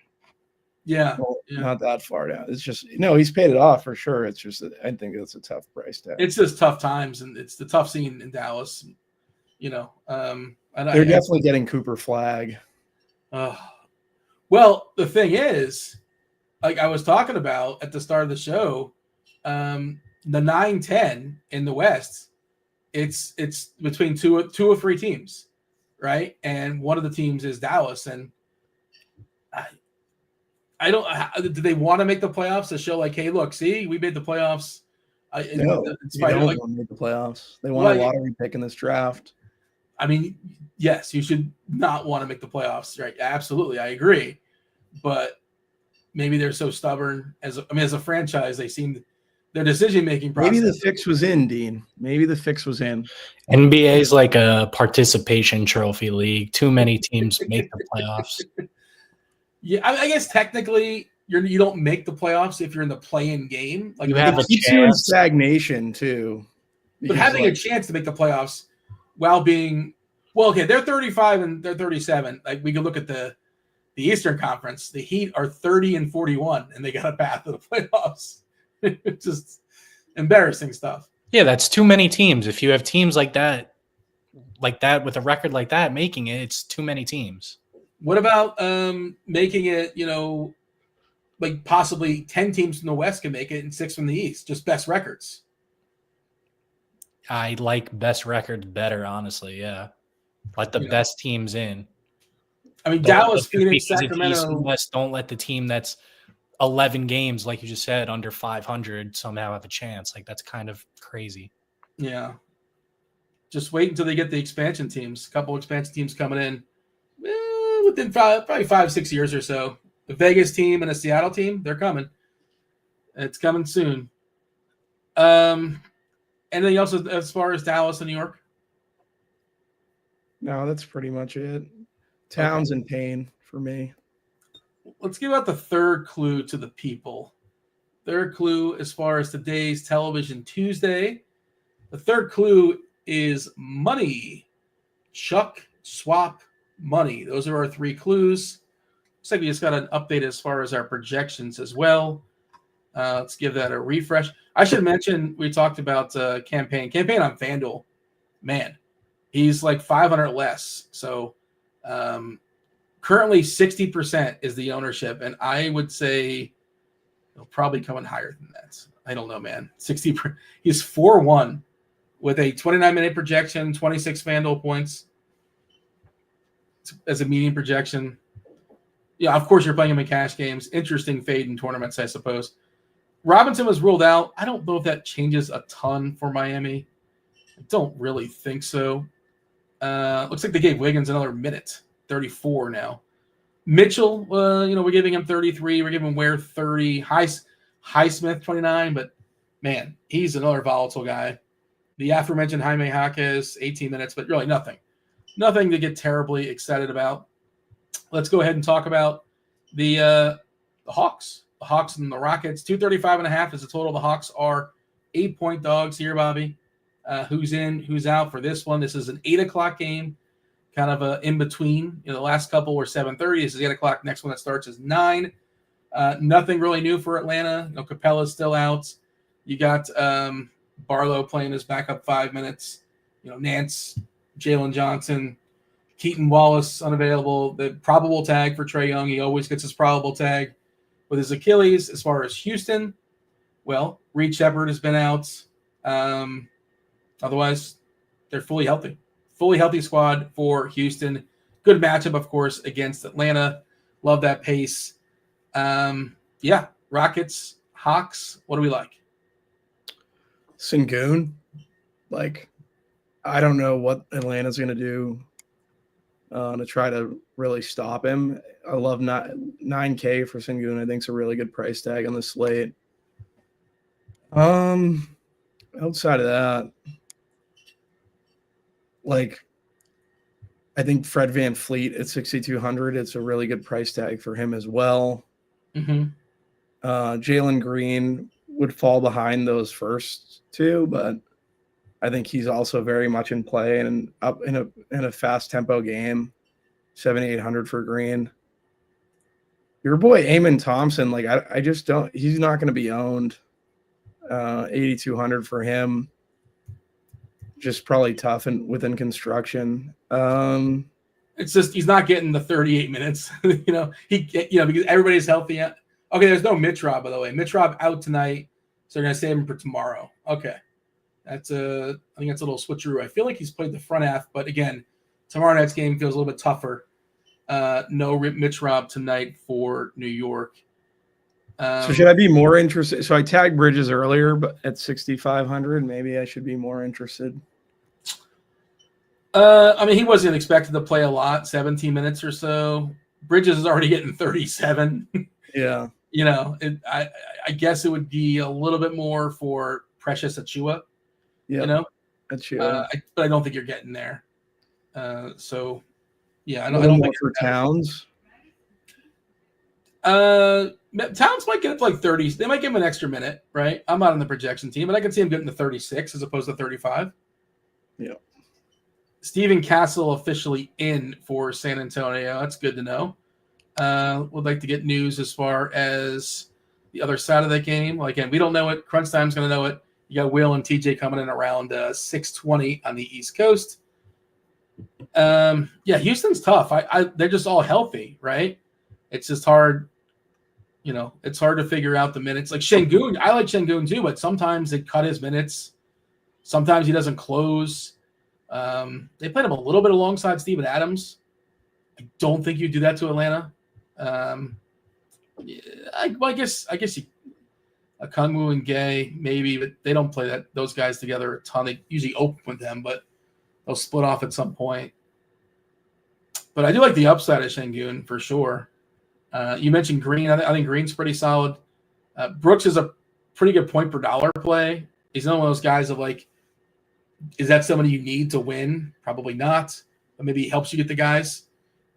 Yeah, well, not that far down. It's just he's paid it off for sure. It's just I think it's a tough price tag. It's just tough times, and it's the tough scene in Dallas. They're definitely getting Cooper Flag. Well, the thing is, like I was talking about at the start of the show, the 9-10 in the West, it's between two or three teams, right? And one of the teams is Dallas, and I don't. Do they want to make the playoffs to show like, hey, look, see, we made the playoffs? No, they don't want to make the playoffs. They want a lottery pick in this draft. I mean, yes, you should not want to make the playoffs, right? Absolutely, I agree. But maybe they're so stubborn. As a franchise, they seem their decision-making process. Maybe the fix was in, Dean. Maybe the fix was in. NBA is like a participation trophy league. Too many teams make the playoffs. Yeah, I guess technically you don't make the playoffs if you're in the play-in game. Like, you have a keeps you in stagnation too. But having a chance to make the playoffs while being they're 35 and they're 37. Like, we could look at the Eastern Conference. The Heat are 30 and 41, and they got a path to the playoffs. It's just embarrassing stuff. Yeah, that's too many teams. If you have teams like that with a record like that making it, it's too many teams. What about making it, like possibly 10 teams from the West can make it and 6 from the East, just best records? I like best records better, honestly, yeah. Let the best teams in. I mean, Dallas, Phoenix, Sacramento. East and West, don't let the team that's 11 games, like you just said, under 500 somehow have a chance. Like, that's kind of crazy. Yeah. Just wait until they get the expansion teams. A couple expansion teams coming in. Within probably 5-6 years or so. The Vegas team and a Seattle team, they're coming. It's coming soon. Anything else as far as Dallas and New York? No, that's pretty much it. Towns and Payne for me. Let's give out the third clue to the people. Third clue as far as today's Television Tuesday. The third clue is money. Chuck swap, money. Those are our 3 clues. Looks like we just got an update as far as our projections as well. Let's give that a refresh. I should mention we talked about campaign on FanDuel. Man, he's like 500 less. So currently 60% is the ownership, and I would say it'll probably come in higher than that. I don't know, man. 60. He's 4-1 with a 29-minute projection, 26 FanDuel points as a median projection. Yeah, of course you're playing him in cash games. Interesting fade in tournaments, I suppose. Robinson was ruled out. I don't know if that changes a ton for Miami. I don't really think so. Looks like they gave Wiggins another minute, 34 now. Mitchell, we're giving him 33. We're giving Ware 30. Highsmith 29, but man, he's another volatile guy. The aforementioned Jaime Jaquez, 18 minutes, but really nothing to get terribly excited about. Let's go ahead and talk about the Hawks. The Hawks and the Rockets. 235.5 is the total. The Hawks are 8-point dogs here, Bobby. Who's in, who's out for this one? This is an 8 o'clock game, kind of a in between. The last couple were 7:30. This is 8 o'clock. Next one that starts is 9. Nothing really new for Atlanta. Capella's still out. You got Barlow playing his backup 5 minutes. Nance, Jalen Johnson, Keaton Wallace unavailable. The probable tag for Trae Young. He always gets his probable tag with his Achilles. As far as Houston, well, Reed Shepherd has been out. Otherwise, they're fully healthy. Fully healthy squad for Houston. Good matchup, of course, against Atlanta. Love that pace. Rockets, Hawks. What do we like? Sengun. I don't know what Atlanta's going to do to try to really stop him. I love 9K for Sengun. I think it's a really good price tag on the slate. Outside of that, I think Fred VanVleet at 6,200. It's a really good price tag for him as well. Mm-hmm. Jalen Green would fall behind those first 2, but I think he's also very much in play and up in a fast tempo game. 7,800 for Green. Your boy Amon Thompson, I just don't. He's not going to be owned. 8,200 for him. Just probably tough and within construction. It's just he's not getting the 38 minutes. Because everybody's healthy. Okay, there's no Mitch Rob, by the way. Mitch Rob out tonight, so they're gonna save him for tomorrow. Okay, I think that's a little switcheroo. I feel like he's played the front half, but again, tomorrow night's game feels a little bit tougher. No Mitch Rob tonight for New York. So should I be more interested? So I tagged Bridges earlier, but at 6,500, maybe I should be more interested. He wasn't expected to play a lot, 17 minutes or so. Bridges is already getting 37. Yeah. I guess it would be a little bit more for Precious Achua. Yeah. Achua. But I don't think you're getting there. I don't think for Towns. Towns might get it to 30. They might give him an extra minute, right? I'm not on the projection team, but I can see him getting to 36 as opposed to 35. Yeah. Steven Castle officially in for San Antonio. That's good to know. Would like to get news as far as the other side of that game. Well, again, we don't know it. Crunch Time's going to know it. You got Will and TJ coming in around 6:20 on the East Coast. Houston's tough. They're just all healthy, right? It's just hard. It's hard to figure out the minutes. Like Şengün, I like Şengün too, but sometimes they cut his minutes. Sometimes he doesn't close. They played him a little bit alongside Steven Adams. I don't think you do that to Atlanta. I guess you, Okongwu and Gay maybe, but they don't play those guys together a ton. They usually open with them, but they'll split off at some point. But I do like the upside of Şengün for sure. You mentioned Green. I think Green's pretty solid. Brooks is a pretty good point per dollar play. He's not one of those guys of is that somebody you need to win? Probably not. But maybe he helps you get the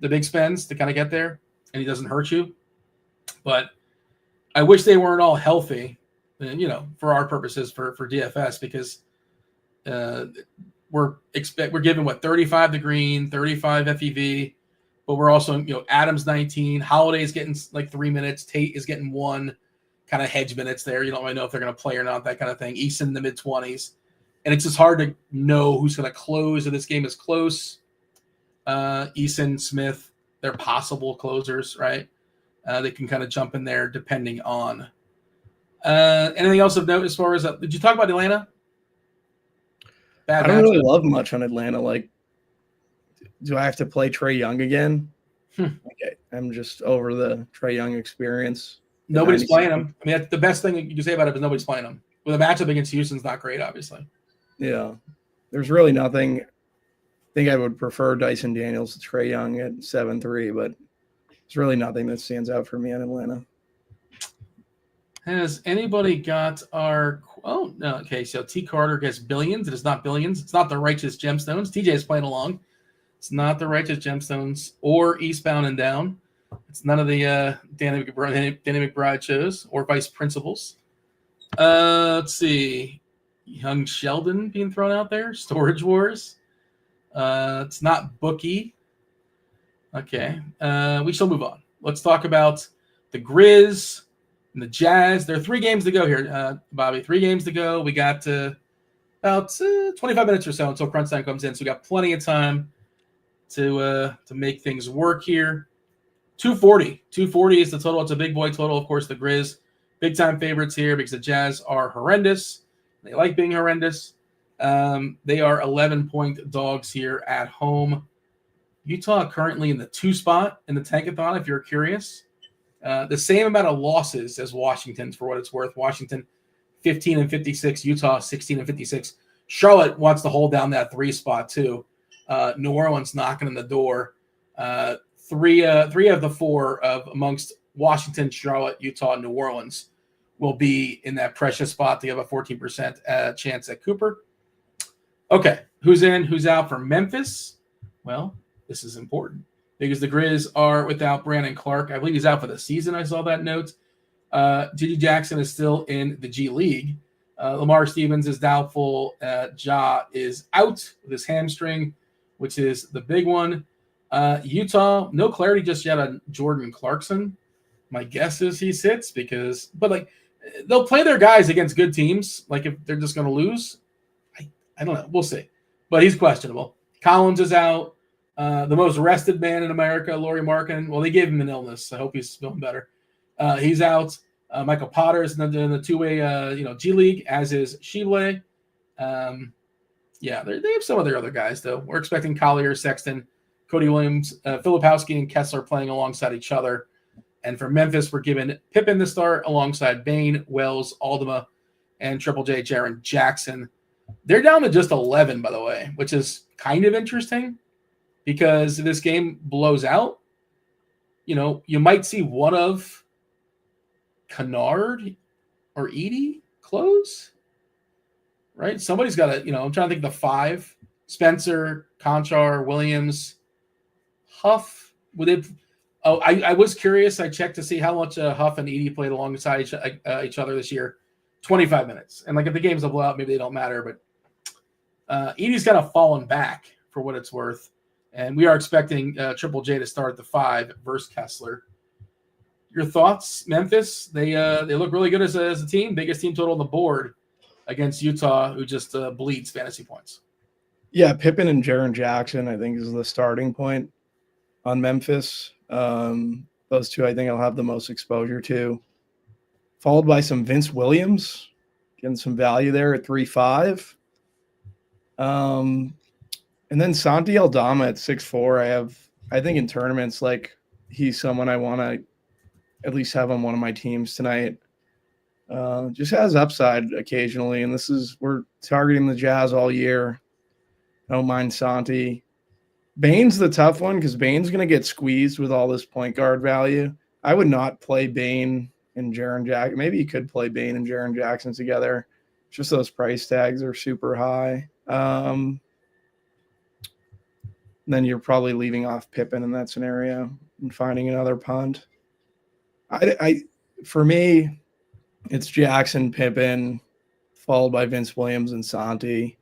big spends to kind of get there, and he doesn't hurt you. But I wish they weren't all healthy, and for our purposes for DFS, because we're we're giving 35 to Green, 35 FEV, but we're also, Adams 19, Holiday's getting like 3 minutes, Tate is getting 1 kind of hedge minutes there. You don't really know if they're going to play or not, that kind of thing. Easton in the mid-20s. And it's just hard to know who's going to close if this game is close. Easton, Smith, they're possible closers, right? They can kind of jump in there depending on. Anything else of note as far as did you talk about Atlanta? I don't really love much on Atlanta. Like, do I have to play Trae Young again? Okay, I'm just over the Trae Young experience. Nobody's playing him. I mean, that's the best thing you can say about it is nobody's playing him. With a matchup against Houston's not great, obviously. Yeah, there's really nothing. I think I would prefer Dyson Daniels to Trae Young at 7-3, but there's really nothing that stands out for me in Atlanta. Has anybody got our – oh, no. Okay, so T. Carter gets billions. It is not billions. It's not the Righteous Gemstones. TJ is playing along. It's not the Righteous Gemstones or Eastbound and Down. It's none of the Danny McBride shows or Vice Principals. Let's see. Young Sheldon being thrown out there. Storage Wars. It's not Bookie. Okay. We shall move on. Let's talk about the Grizz and the Jazz. There are 3 games to go here, Bobby. 3 games to go. We got about 25 minutes or so until crunch time comes in, so we got plenty of time to make things work here. 240. 240 is the total. It's a big boy total. Of course, the Grizz, big-time favorites here because the Jazz are horrendous. They like being horrendous. They are 11-point dogs here at home. Utah currently in the 2 spot in the Tankathon, if you're curious. The same amount of losses as Washington's, for what it's worth. Washington 15-56, Utah 16-56. Charlotte wants to hold down that 3 spot too. New Orleans knocking on the door. Three of the 4 of amongst Washington, Charlotte, Utah, and New Orleans will be in that precious spot to have a 14% chance at Cooper. Okay, who's in, who's out for Memphis? Well, this is important because the Grizz are without Brandon Clark. I believe he's out for the season. I saw that note. J.D. Jackson is still in the G League. Lamar Stevens is doubtful. Ja is out with his hamstring, which is the big one. Utah, no clarity just yet on Jordan Clarkson. My guess is he sits but they'll play their guys against good teams. Like if they're just going to lose, I don't know. We'll see. But he's questionable. Collins is out. The most rested man in America, Lauri Markkanen. Well, they gave him an illness. I hope he's feeling better. He's out. Michael Potter is in the 2-way, G League, as is Shivle. Yeah, they have some of their other guys, though. We're expecting Collier, Sexton, Cody Williams, Filipowski, and Kessler playing alongside each other. And for Memphis, we're giving Pippen the start alongside Bain, Wells, Aldama, and Triple J, Jaren Jackson. They're down to just 11, by the way, which is kind of interesting because if this game blows out, you might see one of Kennard or Edey close, right? Somebody's got to, I'm trying to think of the 5. Spencer, Conchar, Williams, Huff. I was curious. I checked to see how much Huff and Edey played alongside each other this year. 25 minutes. And if the game's a blowout, maybe they don't matter. But Edey's kind of fallen back for what it's worth. And we are expecting Triple J to start at the 5 versus Kessler. Your thoughts, Memphis? They look really good as a team. Biggest team total on the board against Utah, who just bleeds fantasy points. Yeah, Pippen and Jaren Jackson, I think, is the starting point on Memphis. Those 2, I think, I'll have the most exposure to. Followed by some Vince Williams, getting some value there at 3.5. And then Santi Aldama at 6.4. I think in tournaments, he's someone I want to at least have on one of my teams tonight. Just has upside occasionally, and we're targeting the Jazz all year. I don't mind Santi. Bane's the tough one because Bane's going to get squeezed with all this point guard value. I would not play Bane and Jaren Jackson. Maybe you could play Bane and Jaren Jackson together. Just those price tags are super high. Then you're probably leaving off Pippen in that scenario and finding another punt. For me, it's Jackson, Pippen, followed by Vince Williams and Santi.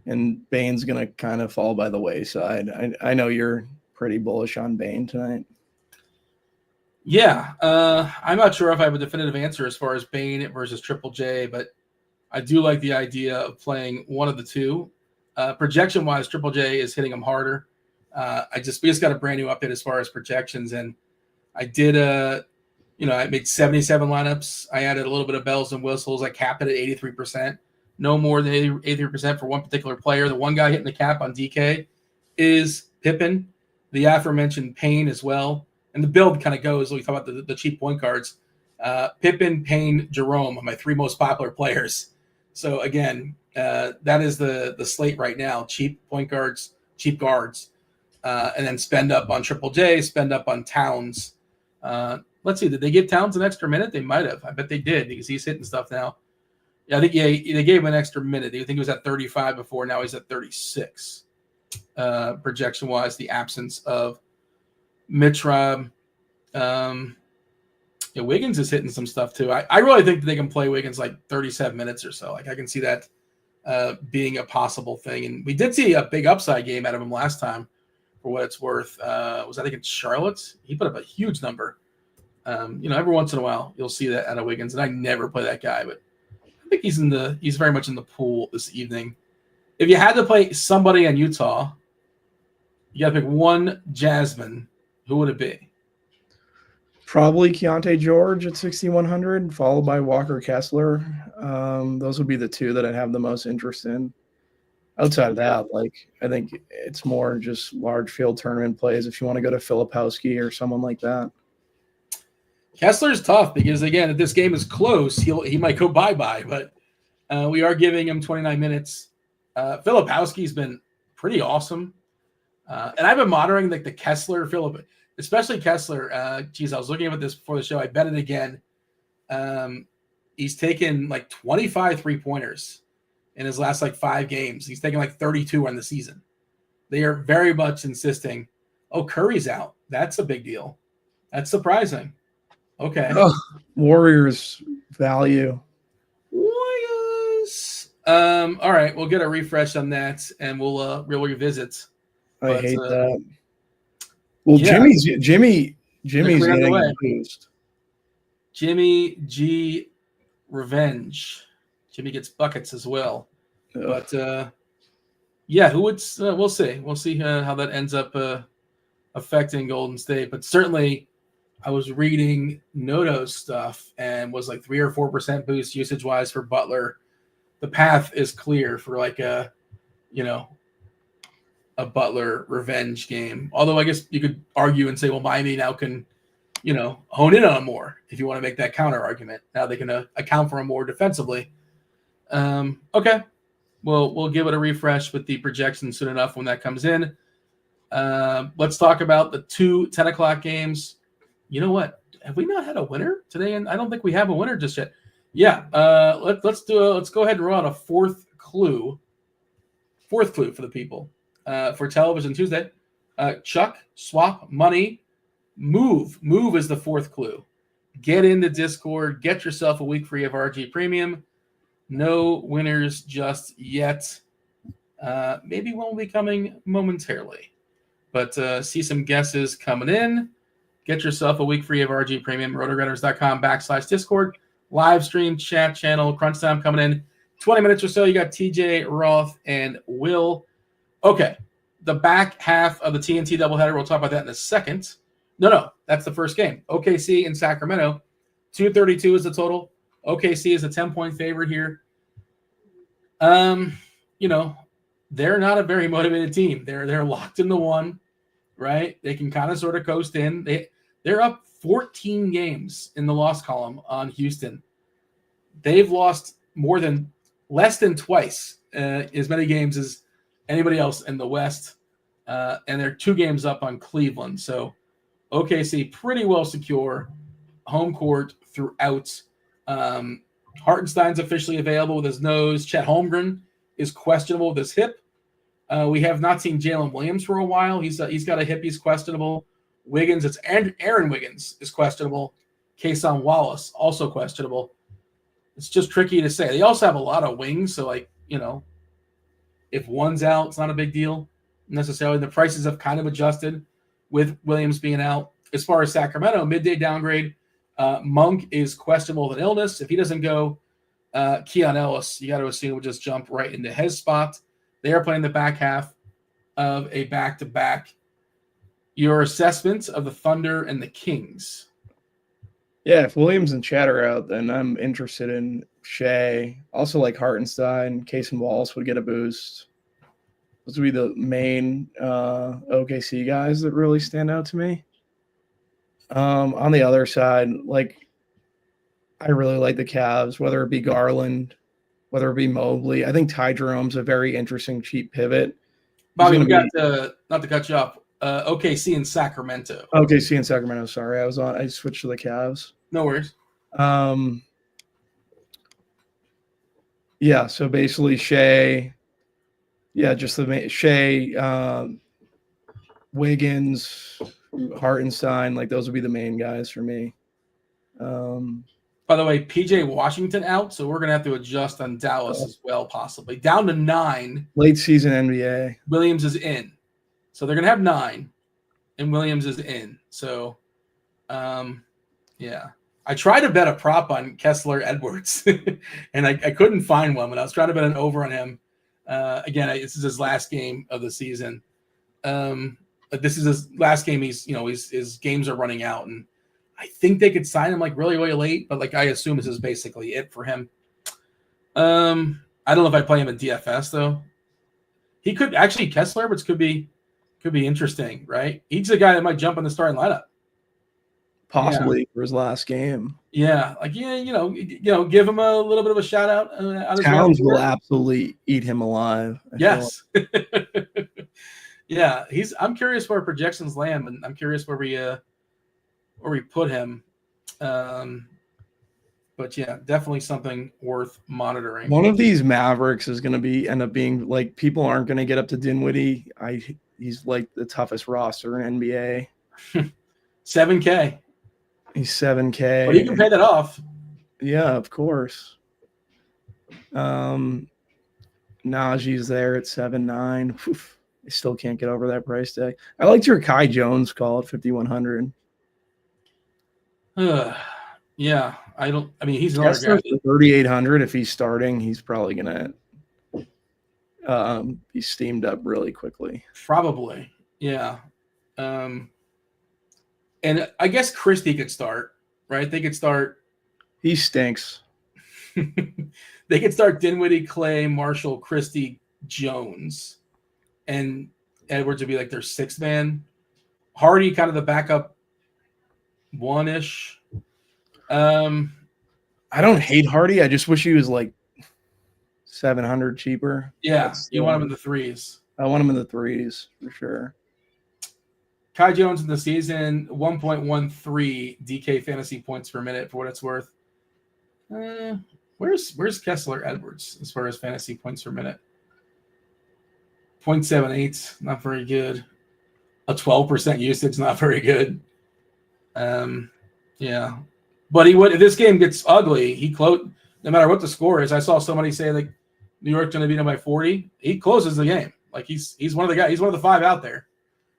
and Bane's going to kind of fall by the wayside. I know you're pretty bullish on Bane tonight. Yeah, I'm not sure if I have a definitive answer as far as Bane versus Triple J, but I do like the idea of playing one of the two. Projection-wise, Triple J is hitting him harder. We just got a brand new update as far as projections, and I did I made 77 lineups. I added a little bit of bells and whistles. I capped it at 83%. No more than 83% for one particular player. The one guy hitting the cap on DK is Pippen, the aforementioned Payne as well. And the build kind of goes, we talk about the cheap point guards. Pippen, Payne, Jerome are my three most popular players. So, again, that is the slate right now. Cheap point guards, cheap guards. And then spend up on Triple J, spend up on Towns. Let's see, did they give Towns an extra minute? They might have. I bet they did because he's hitting stuff now. Yeah, I think they gave him an extra minute. They think he was at 35 before. Now he's at 36. Projection-wise, the absence of Mitra. Wiggins is hitting some stuff too. I really think that they can play Wiggins like 37 minutes or so. Like I can see that being a possible thing. And we did see a big upside game out of him last time, for what it's worth. I think in Charlotte. He put up a huge number. Every once in a while you'll see that out of Wiggins, and I never play that guy, but I think he's very much in the pool this evening. If you had to play somebody in Utah, you got to pick one Jasmine. Who would it be? Probably Keontae George at 6,100, followed by Walker Kessler. Those would be the two that I'd have the most interest in. Outside of that, I think it's more just large field tournament plays if you want to go to Filipowski or someone like that. Kessler's tough because, again, if this game is close, he might go bye-bye, but we are giving him 29 minutes. Filipowski's been pretty awesome. And I've been monitoring the Kessler, especially Kessler. I was looking at this before the show. I bet it again. He's taken 25 3-pointers in his last 5 games. He's taken 32 on the season. They are very much insisting, Curry's out. That's a big deal. That's surprising. Okay. Warriors value. Warriors. All right, we'll get a refresh on that, and we'll revisit. I hate that. Well, yeah. Jimmy's getting a boost. Jimmy G revenge. Jimmy gets buckets as well. Ugh. But who would? We'll see. We'll see how that ends up affecting Golden State. But certainly, I was reading Noto's stuff and was 3 or 4% boost usage wise for Butler. The path is clear for a Butler revenge game. Although I guess you could argue and say, well, Miami now can, hone in on him more if you want to make that counter argument. Now they can account for him more defensively. Okay. We'll give it a refresh with the projection soon enough when that comes in. Let's talk about the 2 10 o'clock games. You know what? Have we not had a winner today? And I don't think we have a winner just yet. Yeah. Let's go ahead and run a fourth clue for the people. For Television Tuesday, Chuck, swap, money, move. Move is the fourth clue. Get into Discord. Get yourself a week free of RG Premium. No winners just yet. Maybe one will be coming momentarily. But see some guesses coming in. Get yourself a week free of RG Premium. RotoGrinders.com/Discord. Live stream, chat channel, crunch time coming in. 20 minutes or so. You got TJ, Roth, and Will. Okay, the back half of the TNT doubleheader, we'll talk about that in a second. No, that's the first game. OKC in Sacramento, 232 is the total. OKC is a 10-point favorite here. They're not a very motivated team. They're locked into one, right? They can kind of sort of coast in. They're up 14 games in the loss column on Houston. They've lost less than twice as many games as anybody else in the West, and they're 2 games up on Cleveland. So OKC pretty well secure, home court throughout. Hartenstein's officially available with his nose. Chet Holmgren is questionable with his hip. We have not seen Jalen Williams for a while. He's got a hip. He's questionable. Wiggins, it's Aaron Wiggins is questionable. Kason Wallace also questionable. It's just tricky to say. They also have a lot of wings, so If one's out, it's not a big deal necessarily. The prices have kind of adjusted with Williams being out. As far as Sacramento, midday downgrade. Monk is questionable with an illness. If he doesn't go, Keon Ellis, you got to assume, will just jump right into his spot. They are playing the back half of a back-to-back. Your assessment of the Thunder and the Kings. Yeah, if Williams and Chat are out, then I'm interested in Shea. Also, like Hartenstein, Case and Wallace would get a boost. Those would be the main OKC guys that really stand out to me. On the other side, like I really like the Cavs, whether it be Garland, whether it be Mobley. I think Ty Jerome's a very interesting cheap pivot. Bobby, we got not to cut you off. OKC and Sacramento. OKC and Sacramento. Sorry, I switched to the Cavs. No worries. Yeah. So basically, Shea. Yeah, just the Shea, Wiggins, Hartenstein. Like those would be the main guys for me. By the way, PJ Washington out, so we're gonna have to adjust on Dallas as well, possibly down to 9. Late season NBA. Williams is in. So they're going to have 9, and Williams is in. So, yeah. I tried to bet a prop on Kessler Edwards, and I couldn't find one, but I was trying to bet an over on him. Again, this is his last game of the season. This is his last game. His games are running out, and I think they could sign him like really, really late, but like I assume this is basically it for him. I don't know if I play him in DFS, though. He could actually, Kessler Edwards could be interesting, right? He's a guy that might jump in the starting lineup, possibly for his last game. Yeah, like give him a little bit of a shout out. Towns will absolutely eat him alive. Yes, yeah. I'm curious where projections land, and I'm curious where we put him. But yeah, definitely something worth monitoring. One of these Mavericks is going to end up being like people aren't going to get up to Dinwiddie. He's like the toughest roster in NBA. 7K. He's 7K. Well, you can pay that off. Yeah, of course. Najee's there at 7.9. I still can't get over that price tag. I liked your Kai Jones call at 5,100. Yeah, he's another guy. 3,800. If he's starting, he's probably gonna be steamed up really quickly. Probably, yeah. And I guess Christie could start, right? They could start. He stinks. They could start Dinwiddie, Clay, Marshall, Christie, Jones, and Edwards would be like their 6th man. Hardy, kind of the backup 1-ish. I don't hate Hardy. I just wish he was like 700 cheaper. Yeah, you want him in the 3s. I want him in the 3s for sure. Kai Jones in the season, 1.13 DK fantasy points per minute for what it's worth. Where's Kessler Edwards as far as fantasy points per minute? 0.78, not very good. A 12% usage, not very good. Yeah. But he would, if this game gets ugly, no matter what the score is. I saw somebody say like New York's going to beat him by 40. He closes the game. Like he's one of the guys. He's one of the 5 out there.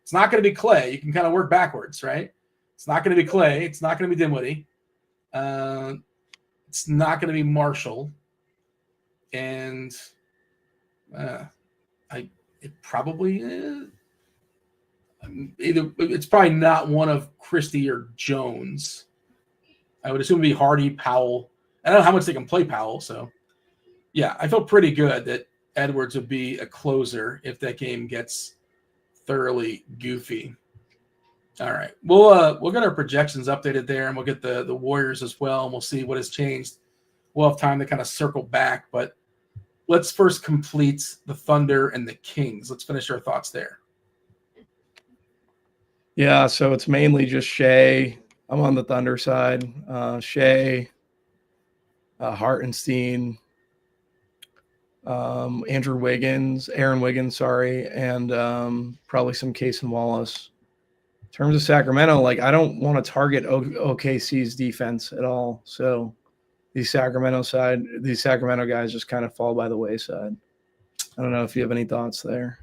It's not going to be Clay. You can kind of work backwards, right? It's not going to be Clay. It's not going to be Dinwiddie. It's not going to be Marshall. And it probably is. It's probably not one of Christie or Jones. I would assume it'd be Hardy, Powell. I don't know how much they can play Powell. So, yeah, I feel pretty good that Edwards would be a closer if that game gets thoroughly goofy. All right. We'll get our projections updated there, and we'll get the Warriors as well, and we'll see what has changed. We'll have time to kind of circle back, but let's first complete the Thunder and the Kings. Let's finish our thoughts there. Yeah, so it's mainly just Shea. I'm on the Thunder side. Shea, Hartenstein, Aaron Wiggins, and probably some Case and Wallace. In terms of Sacramento, like I don't want to target OKC's defense at all. So these Sacramento guys just kind of fall by the wayside. I don't know if you have any thoughts there.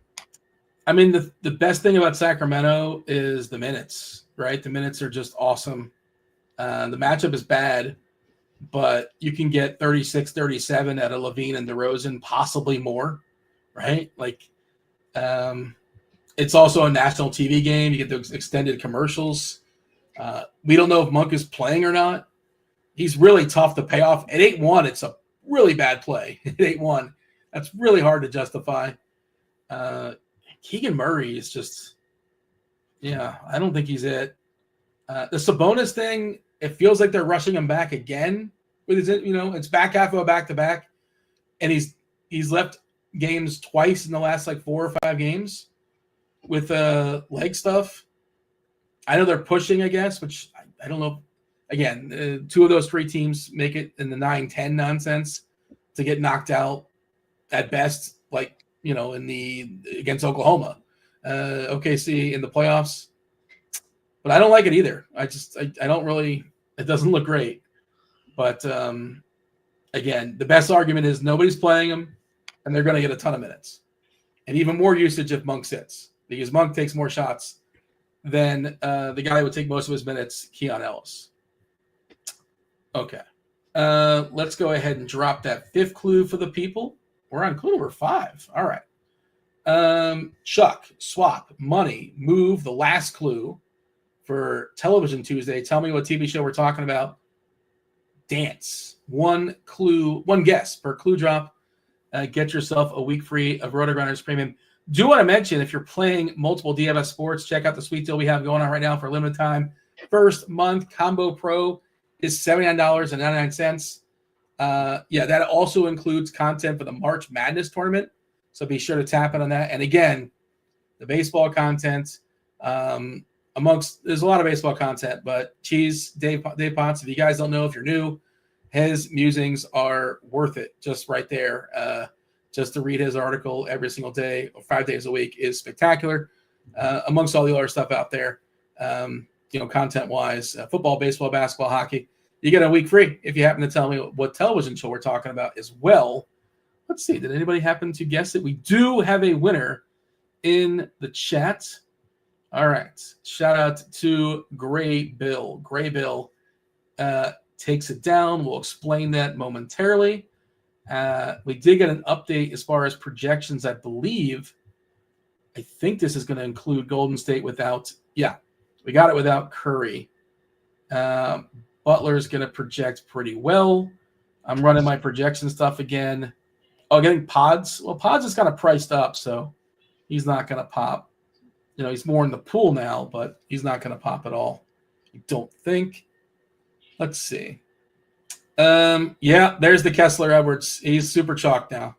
I mean, the best thing about Sacramento is the minutes, right? The minutes are just awesome. The matchup is bad, but you can get 36, 37 out of Levine and DeRozan, possibly more, right? Like, it's also a national TV game. You get those extended commercials. We don't know if Monk is playing or not. He's really tough to pay off. At 8-1, it's a really bad play. At 8-1, that's really hard to justify. Keegan Murray is just, I don't think he's it. The Sabonis thing, it feels like they're rushing him back again. With his, it's back half of a back-to-back, and he's left games twice in the last 4 or 5 games with leg stuff. I know they're pushing, I guess, which I don't know. Again, 2 of those 3 teams make it in the 9-10 nonsense to get knocked out at best, against Oklahoma, OKC in the playoffs. But I don't like it either. I don't really. It doesn't look great. But again, the best argument is nobody's playing him, and they're going to get a ton of minutes, and even more usage if Monk sits, because Monk takes more shots than the guy who would take most of his minutes, Keon Ellis. Okay, let's go ahead and drop that 5th clue for the people. We're on clue number 5. All right. Chuck, swap, money, move, the last clue for Television Tuesday. Tell me what TV show we're talking about. Dance. 1 guess per clue drop. Get yourself a week free of RotoGrinders Premium. Do want to mention, if you're playing multiple DFS sports, check out the sweet deal we have going on right now for a limited time. First month Combo Pro is $79.99. That also includes content for the March Madness tournament. So be sure to tap in on that. And again, the baseball content, there's a lot of baseball content, but Cheese, Dave Potts, if you guys don't know, if you're new, his musings are worth it just right there. Just to read his article every single day or 5 days a week is spectacular. Amongst all the other stuff out there, content-wise, football, baseball, basketball, hockey. You get a week free if you happen to tell me what television show we're talking about as well. Let's see. Did anybody happen to guess it? We do have a winner in the chat. All right. Shout out to Gray Bill. Gray Bill takes it down. We'll explain that momentarily. We did get an update as far as projections, I believe. I think this is going to include Golden State without – we got it without Curry. Butler's going to project pretty well. I'm running my projection stuff again. Oh, getting Pods. Well, Pods is kind of priced up, so he's not going to pop. He's more in the pool now, but he's not going to pop at all. I don't think. Let's see. There's the Kessler Edwards. He's super chalk now.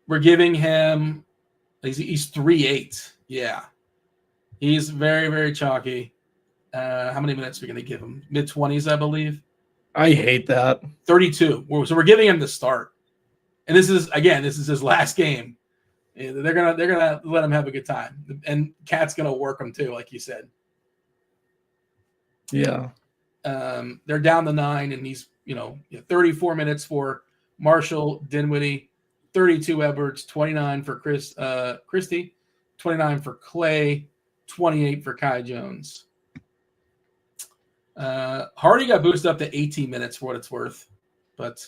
We're giving him he's 3.8. Yeah. He's very, very chalky. How many minutes are we going to give him? Mid-20s, I believe. I hate that. 32. So we're giving him the start. And this is his last game. They're gonna let him have a good time. And Cat's gonna work him too, like you said. Yeah. They're down to 9, and he's 34 minutes for Marshall Dinwiddie, 32 Edwards, 29 for Christie, 29 for Clay, 28 for Kai Jones. Hardy got boosted up to 18 minutes for what it's worth, but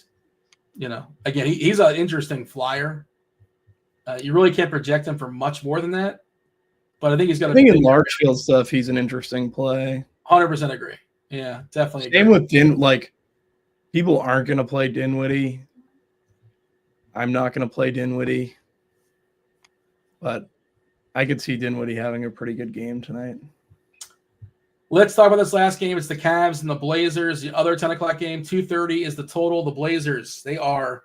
again, he's an interesting flyer. You really can't project him for much more than that, but I think he's got. I think in large field stuff, he's an interesting play. 100% agree. Yeah, definitely. Same with people aren't going to play Dinwiddie. I'm not going to play Dinwiddie, but I could see Dinwiddie having a pretty good game tonight. Let's talk about this last game. It's the Cavs and the Blazers. The other 10 o'clock game, 2:30 is the total. The Blazers, they are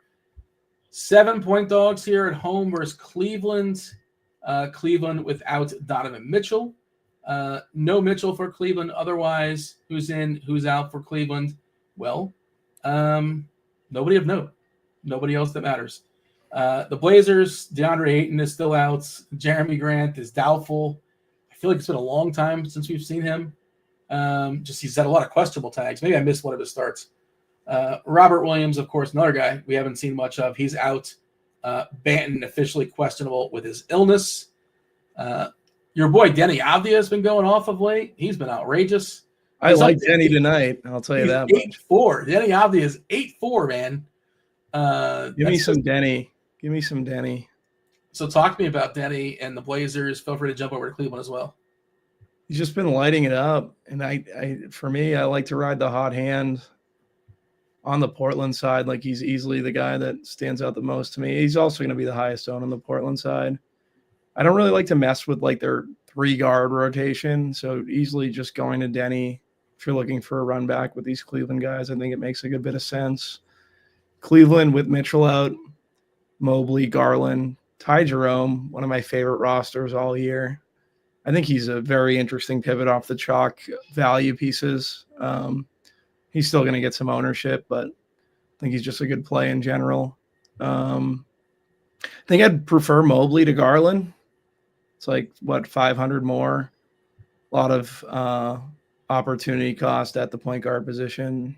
7-point dogs here at home versus Cleveland. Cleveland without Donovan Mitchell. No Mitchell for Cleveland. Otherwise, who's in, who's out for Cleveland? Well, nobody of note. Nobody else that matters. The Blazers, DeAndre Ayton is still out. Jeremy Grant is doubtful. I feel like it's been a long time since we've seen him. He's had a lot of questionable tags. Maybe I missed one of his starts. Robert Williams, of course, another guy we haven't seen much of. He's out. Banton officially questionable with his illness. Your boy Denny Avdia has been going off of late. He's been outrageous. I like Denny tonight. I'll tell you that much. 8-4. Denny Avdia is 8-4, man. Give me some Denny. Give me some Denny. So talk to me about Denny and the Blazers. Feel free to jump over to Cleveland as well. He's just been lighting it up. And for me, I like to ride the hot hand on the Portland side. Like, he's easily the guy that stands out the most to me. He's also going to be the highest owned on the Portland side. I don't really like to mess with like their 3-guard rotation. So easily just going to Denny if you're looking for a run back with these Cleveland guys. I think it makes a good bit of sense. Cleveland with Mitchell out, Mobley, Garland, Ty Jerome, one of my favorite rosters all year. I think he's a very interesting pivot off the chalk value pieces. He's still going to get some ownership, but I think he's just a good play in general. I think I'd prefer Mobley to Garland. It's like, 500 more. A lot of opportunity cost at the point guard position.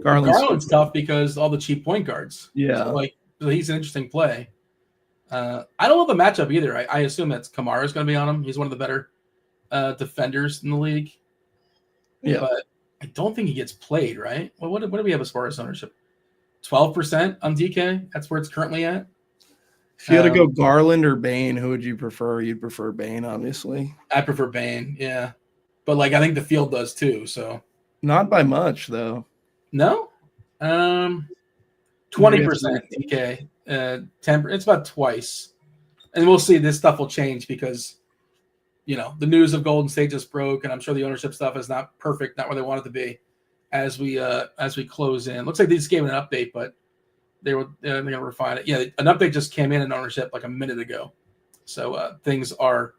Garland's tough because all the cheap point guards. Yeah. So he's an interesting play. I don't love the matchup either. I assume that's Kamara's going to be on him. He's one of the better defenders in the league. Yeah. But I don't think he gets played, right? Well, what do we have as far as ownership? 12% on DK? That's where it's currently at? If you had to go Garland or Bane, who would you prefer? You'd prefer Bane, obviously. I prefer Bane, yeah. But, I think the field does too, so. Not by much, though. No? 20% DK. 10. It's about twice. And we'll see. This stuff will change because, the news of Golden State just broke, and I'm sure the ownership stuff is not perfect, not where they want it to be as we close in. Looks like they just gave it an update, but they're going to refine it. Yeah, an update just came in ownership like a minute ago. So things are,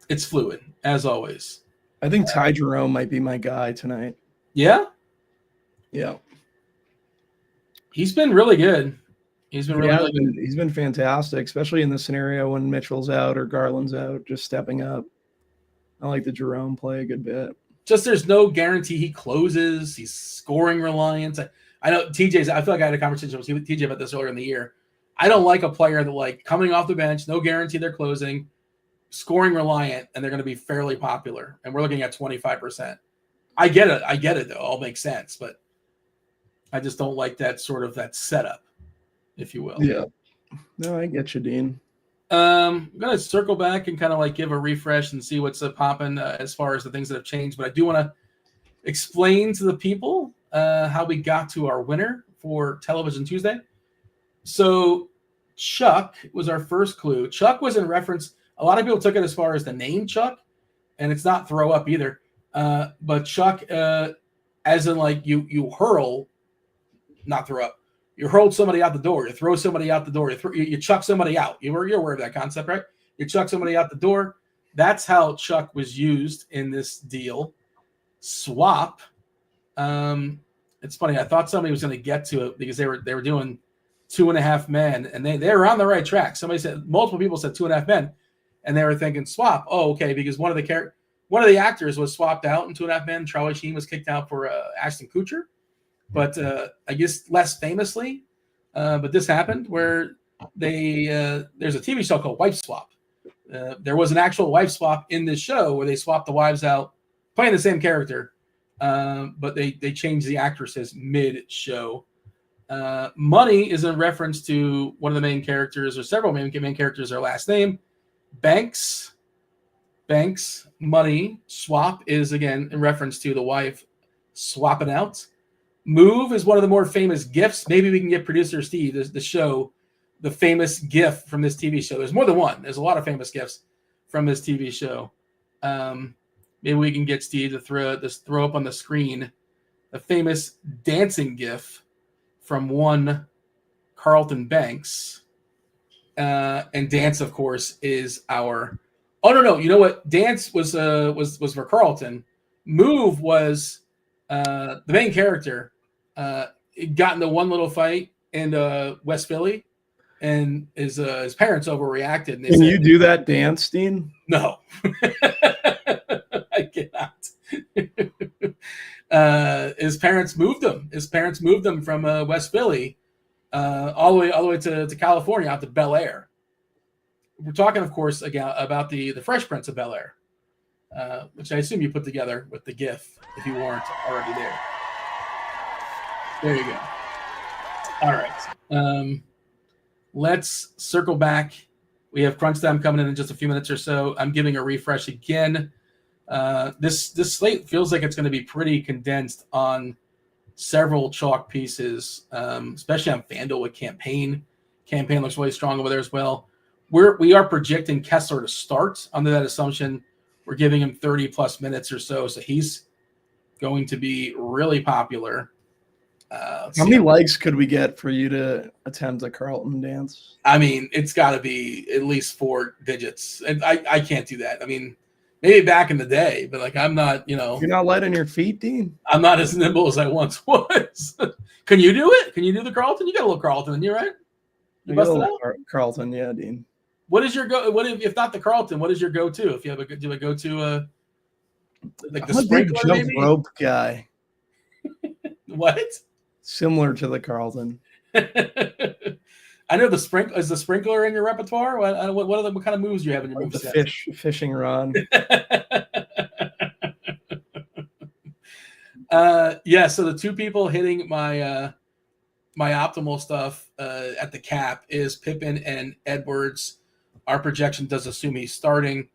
it's fluid, as always. I think Ty Jerome might be my guy tonight. Yeah? Yeah. He's been really good. He's been really good. He's been fantastic, especially in the scenario when Mitchell's out or Garland's out, just stepping up. I like the Jerome play a good bit. Just there's no guarantee he closes. He's scoring reliant. I know TJ's. I feel like I had a conversation with TJ about this earlier in the year. I don't like a player that coming off the bench, no guarantee they're closing, scoring reliant, and they're going to be fairly popular. And we're looking at 25%. I get it though. It all makes sense, but I just don't like that that setup, if you will. Yeah. No, I get you, Dean. I'm going to circle back and kind of give a refresh and see what's popping as far as the things that have changed. But I do want to explain to the people how we got to our winner for Television Tuesday. So Chuck was our first clue. Chuck was in reference. A lot of people took it as far as the name Chuck, and it's not throw up either. But Chuck, as in you hurl, not throw up. You hurled somebody out the door. You throw somebody out the door. You chuck somebody out. You're aware of that concept, right? You chuck somebody out the door. That's how Chuck was used in this deal. Swap. It's funny. I thought somebody was going to get to it because they were doing 2.5 men, and they were on the right track. Multiple people said 2.5 men, and they were thinking swap. Oh, okay, because one of the actors was swapped out in 2.5 men. Charlie Sheen was kicked out for Ashton Kutcher. But I guess less famously, but this happened where there's a TV show called Wife Swap. There was an actual wife swap in this show where they swapped the wives out, playing the same character, but they changed the actresses mid-show. Money is in reference to one of the main characters or several main characters, their last name. Banks, money, swap is, again, in reference to the wife swapping out. Move is one of the more famous GIFs. Maybe we can get producer Steve the show the famous GIF from this TV show. There's more than one. There's a lot of famous GIFs from this TV show. Maybe we can get Steve to throw up on the screen the famous dancing GIF from one Carlton Banks. And dance, of course, is our. Oh no! You know what? Dance was for Carlton. Move was the main character. It got into one little fight in West Philly, and his parents overreacted. And Can you do that dance, Dean? No, I cannot. His parents moved him. His parents moved him from West Philly all the way to California, out to Bel Air. We're talking, of course, again about the Fresh Prince of Bel Air, which I assume you put together with the GIF if you weren't already there. There you go. All right. Let's circle back. We have crunch time coming in just a few minutes or so. I'm giving a refresh again. This slate feels like it's going to be pretty condensed on several chalk pieces, especially on FanDuel with Campaign. Campaign looks really strong over there as well. We are projecting Kessler to start. Under that assumption, we're giving him 30-plus minutes or so he's going to be really popular. How many likes could we get for you to attempt a Carlton dance? I mean, it's got to be at least 4 digits. And I can't do that. I mean, maybe back in the day, but like I'm not, You're not light on your feet, Dean? I'm not as nimble as I once was. Can you do it? Can you do the Carlton? You got a little Carlton in you, right? You busted out? Carlton, yeah, Dean. What is your go? What if not the Carlton? What is your go-to? If you have do a go-to, like the sprinkler, jump rope guy. What? Similar to the Carlton. I know is the sprinkler in your repertoire? What kind of moves do you have in your move set? Fishing rod. Yeah. So the 2 people hitting my my optimal stuff at the cap is Pippen and Edwards. Our projection does assume he's starting.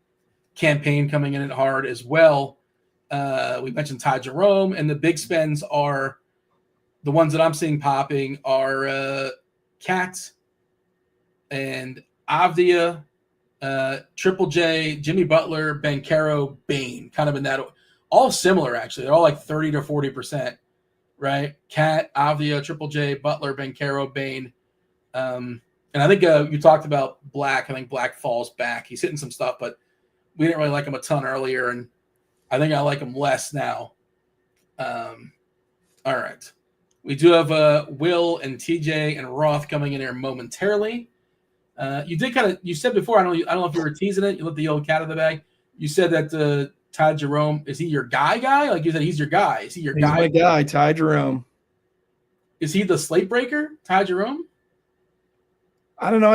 Campaign coming in at hard as well. We mentioned Ty Jerome, and the big spends are the ones that I'm seeing popping are Cat and Avdia, Triple J, Jimmy Butler, Banchero, Bane, kind of in that. All similar, actually. They're all like 30 to 40%, right? Cat, Avdia, Triple J, Butler, Banchero, Bane. And I think you talked about Black. I think Black falls back. He's hitting some stuff, but we didn't really like him a ton earlier, and I think I like him less now. All right. We do have Will and TJ and Roth coming in here momentarily. You said before, I don't know if you were teasing it. You let the old cat out of the bag. You said that Ty Jerome, is he your guy? Like you said, he's your guy. Is he your guy? He's my guy, Ty Jerome. Is he the slate breaker, Ty Jerome? I don't know.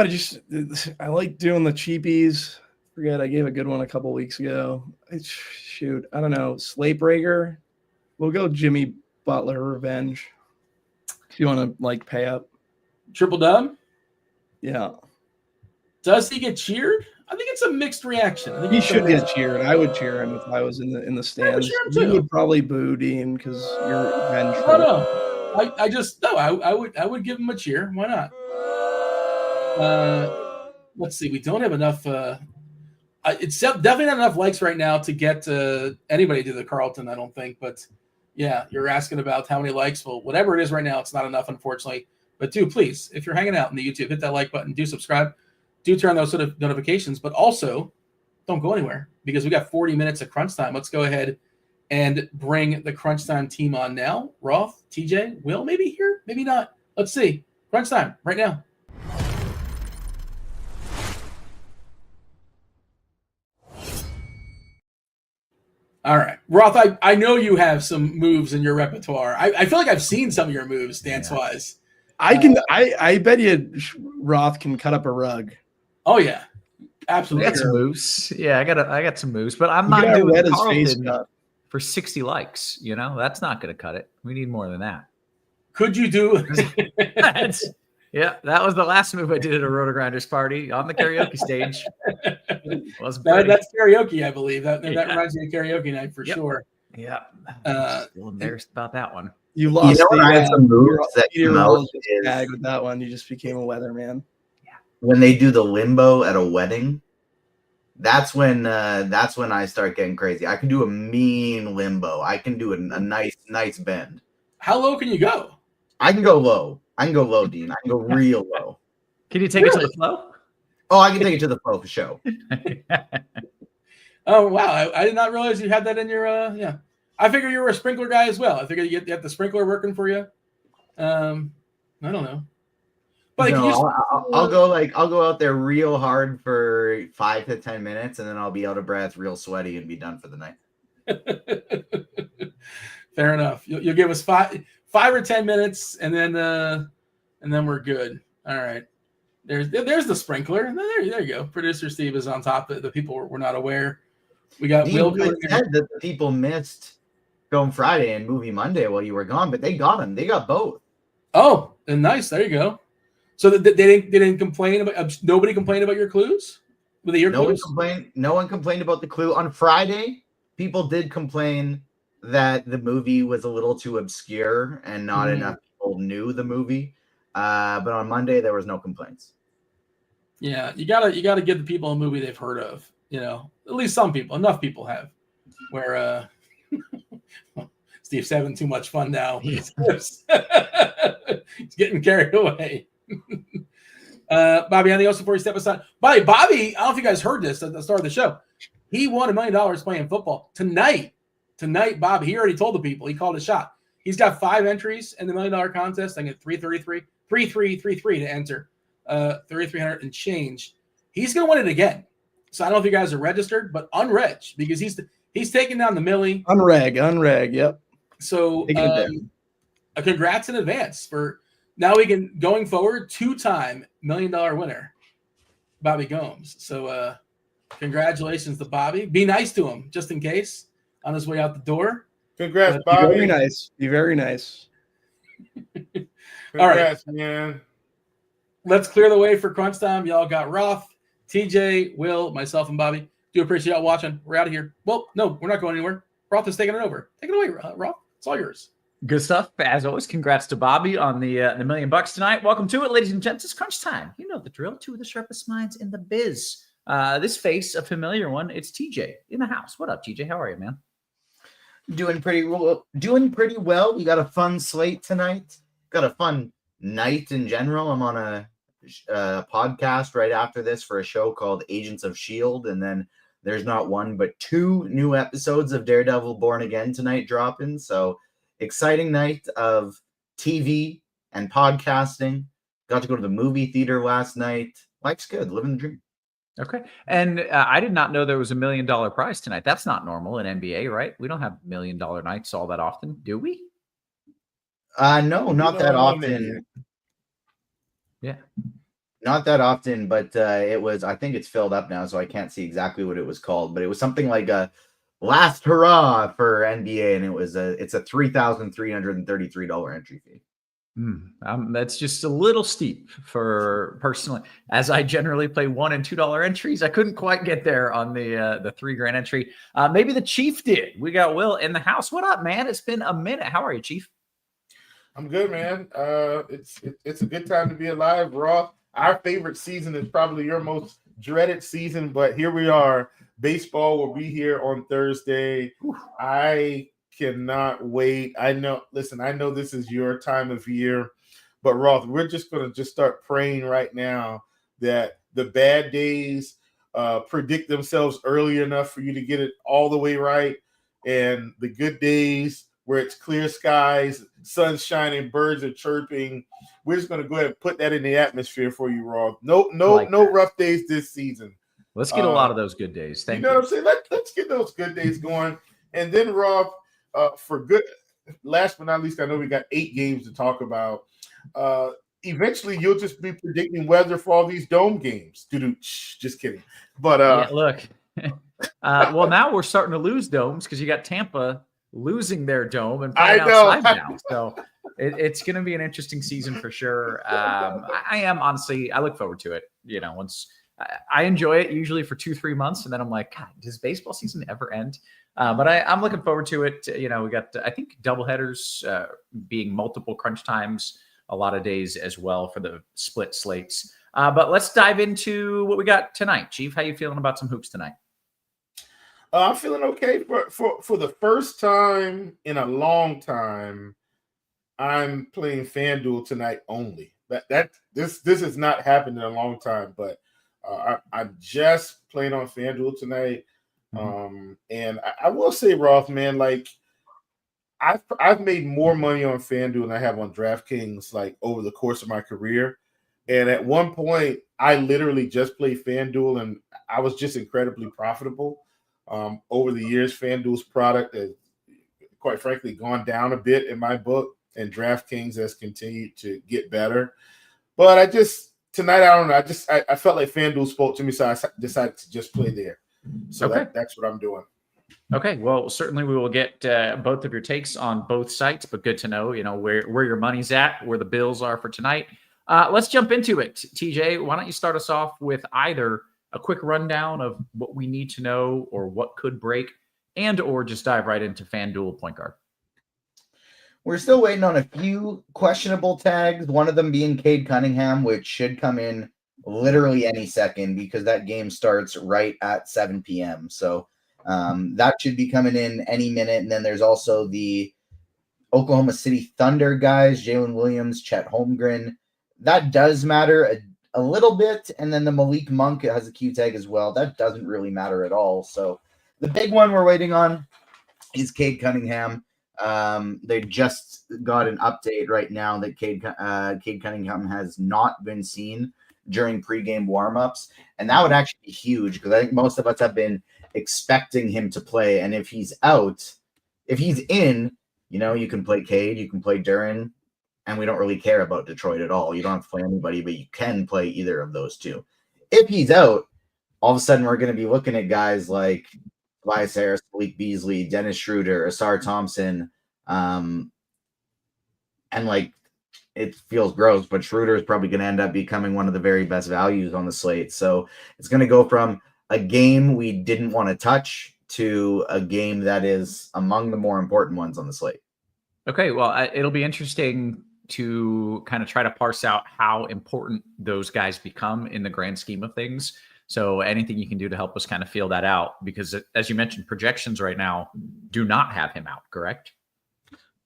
I like doing the cheapies. Forget, I gave a good one a couple weeks ago. I don't know. Slate breaker. We'll go Jimmy Butler revenge. If you want to pay up. Triple dub? Yeah. Does he get cheered? I think it's a mixed reaction. I think he should get cheered. I would cheer him if I was in the stands. You would probably boo Dean because you're vengeful. No. I would give him a cheer. Why not? Let's see. We don't have enough. It's definitely not enough likes right now to get anybody to the Carlton, I don't think. But yeah, you're asking about how many likes. Well, whatever it is right now, it's not enough, unfortunately. But do please, if you're hanging out in the YouTube, hit that like button. Do subscribe. Do turn on those sort of notifications. But also, don't go anywhere because we got 40 minutes of crunch time. Let's go ahead and bring the crunch time team on now. Roth, TJ, Will, maybe here, maybe not. Let's see. Crunch time right now. All right. Roth, I know you have some moves in your repertoire. I feel like I've seen some of your moves dance-wise. I bet you Roth can cut up a rug. Oh, yeah. Absolutely. I got some moves. Yeah, I got some moves, but I'm not doing Carlton for 60 likes. That's not going to cut it. We need more than that. Could you do Yeah, that was the last move I did at a RotoGrinders party on the karaoke stage. That's karaoke, I believe. That reminds me of karaoke night for sure. Yeah. I'm still embarrassed about that one. You lost I had some moves that came out with that one. You just became a weatherman. Yeah. When they do the limbo at a wedding, that's when I start getting crazy. I can do a mean limbo. I can do a nice bend. How low can you go? I can go low. Dean. I can go real low. Can you take it to the flow? Oh, I can take it to the flow for sure. Oh, wow. I did not realize you had that in your yeah. I figured you were a sprinkler guy as well. I figured you have the sprinkler working for you. I don't know. But I'll go out there real hard for 5 to 10 minutes, and then I'll be out of breath, real sweaty, and be done for the night. Fair enough. You'll give us 5 or 10 minutes, and then we're good. All right. There's the sprinkler. There you go. Producer Steve is on top of the people were not aware. We got Will. You said that the people missed Film Friday and Movie Monday while you were gone, but they got them. They got both. Oh, and nice. There you go. So they didn't complain about. Nobody complained about your clues. Were they your clues? No one complained about the clue on Friday. People did complain that the movie was a little too obscure and not enough people knew the movie. But on Monday there was no complaints. Yeah, you gotta give the people a movie they've heard of. At least some people. Enough people have. Where Steve's having too much fun now. He's getting carried away. Bobby, anything else before we step aside? Bobby, I don't know if you guys heard this at the start of the show. He won $1 million playing football tonight. Bobby, he already told the people. He called a shot. He's got 5 entries in the $1 million contest. I get 333 to enter. 3,300 and change. He's going to win it again. So I don't know if you guys are registered, but unreg because he's taking down the millie. Unreg. Yep. So a congrats in advance for now. We can going forward 2-time $1 million winner, Bobby Gomes. So congratulations to Bobby. Be nice to him just in case on his way out the door. Congrats, Bobby. Be very nice. Congrats, all right, man. Let's clear the way for crunch time. Y'all got Roth, TJ, Will, myself, and Bobby. Do appreciate y'all watching. We're out of here. Well, no, we're not going anywhere. Roth is taking it over. Take it away, Roth. It's all yours. Good stuff. As always, congrats to Bobby on the $1 million tonight. Welcome to it, ladies and gents. It's crunch time. You know the drill. 2 of the sharpest minds in the biz. This face, a familiar one. It's TJ in the house. What up, TJ? How are you, man? Doing pretty well. We got a fun slate tonight. Got a fun night in general. I'm on a podcast right after this for a show called Agents of S.H.I.E.L.D. And then there's not 1, but 2 new episodes of Daredevil Born Again tonight dropping. So exciting night of TV and podcasting. Got to go to the movie theater last night. Life's good. Living the dream. Okay. And I did not know there was $1 million prize tonight. That's not normal in NBA, right? We don't have $1 million nights all that often, do we? No, not that often. Yeah. Not that often, but it was, I think it's filled up now, so I can't see exactly what it was called, but it was something like a last hurrah for NBA, and it's a $3,333 entry fee. That's just a little steep for personally, as I generally play $1 and $2 entries. I couldn't quite get there on the $3,000 entry. Maybe the Chief did. We got Will in the house. What up, man? It's been a minute. How are you, Chief? I'm good, man. It's a good time to be alive, Roth. Our favorite season is probably your most dreaded season, but here we are. Baseball will be here on Thursday. I cannot wait. I know this is your time of year, but Roth, we're just going to start praying right now that the bad days predict themselves early enough for you to get it all the way right, and the good days where it's clear skies, sun's shining, birds are chirping. We're just going to go ahead and put that in the atmosphere for you, Roth. No rough days this season. Let's get a lot of those good days. Thank you. Know what I'm saying? Let's get those good days going. And then, Roth, last but not least, I know we got 8 games to talk about. Eventually, you'll just be predicting weather for all these dome games. Just kidding. But yeah, look. Well, now we're starting to lose domes because you got Tampa losing their dome and playing outside now. So it's going to be an interesting season for sure. I am honestly, I look forward to it. Once I enjoy it usually for 2-3 months, and then I'm like, God, does baseball season ever end? But I'm looking forward to it. We got, I think, doubleheaders being multiple crunch times, a lot of days as well for the split slates. But let's dive into what we got tonight. Chief, how you feeling about some hoops tonight? I'm feeling okay. For the first time in a long time, I'm playing FanDuel tonight only. This has not happened in a long time, but I'm just playing on FanDuel tonight. And I will say, Roth, man, like I've made more money on FanDuel than I have on DraftKings like over the course of my career. And at one point, I literally just played FanDuel, and I was just incredibly profitable. Over the years, FanDuel's product, of quite frankly, gone down a bit in my book, and DraftKings has continued to get better. But tonight, I don't know. I felt like FanDuel spoke to me, so I decided to just play there. So that's what I'm doing. Okay, well, certainly we will get both of your takes on both sites, but good to know, where your money's at, where the bills are for tonight. Let's jump into it. TJ, why don't you start us off with either a quick rundown of what we need to know or what could break, and or just dive right into FanDuel point guard. We're still waiting on a few questionable tags, one of them being Cade Cunningham, which should come in literally any second because that game starts right at 7 p.m. So that should be coming in any minute. And then there's also the Oklahoma City Thunder guys, Jalen Williams, Chet Holmgren. That does matter a little bit. And then the Malik Monk has a Q tag as well. That doesn't really matter at all. So the big one we're waiting on is Cade Cunningham. They just got an update right now that Cade Cunningham has not been seen during pregame warmups, and that would actually be huge because I think most of us have been expecting him to play. And if he's in, you can play Cade, you can play Duren, and we don't really care about Detroit at all. You don't have to play anybody, but you can play either of those two. If he's out, all of a sudden we're going to be looking at guys like Tobias Harris, Malik Beasley, Dennis Schroeder, Asar Thompson, and it feels gross, but Schroeder is probably going to end up becoming one of the very best values on the slate. So it's going to go from a game we didn't want to touch to a game that is among the more important ones on the slate. Okay, well, it'll be interesting to kind of try to parse out how important those guys become in the grand scheme of things. So anything you can do to help us kind of feel that out, because as you mentioned, projections right now do not have him out, correct?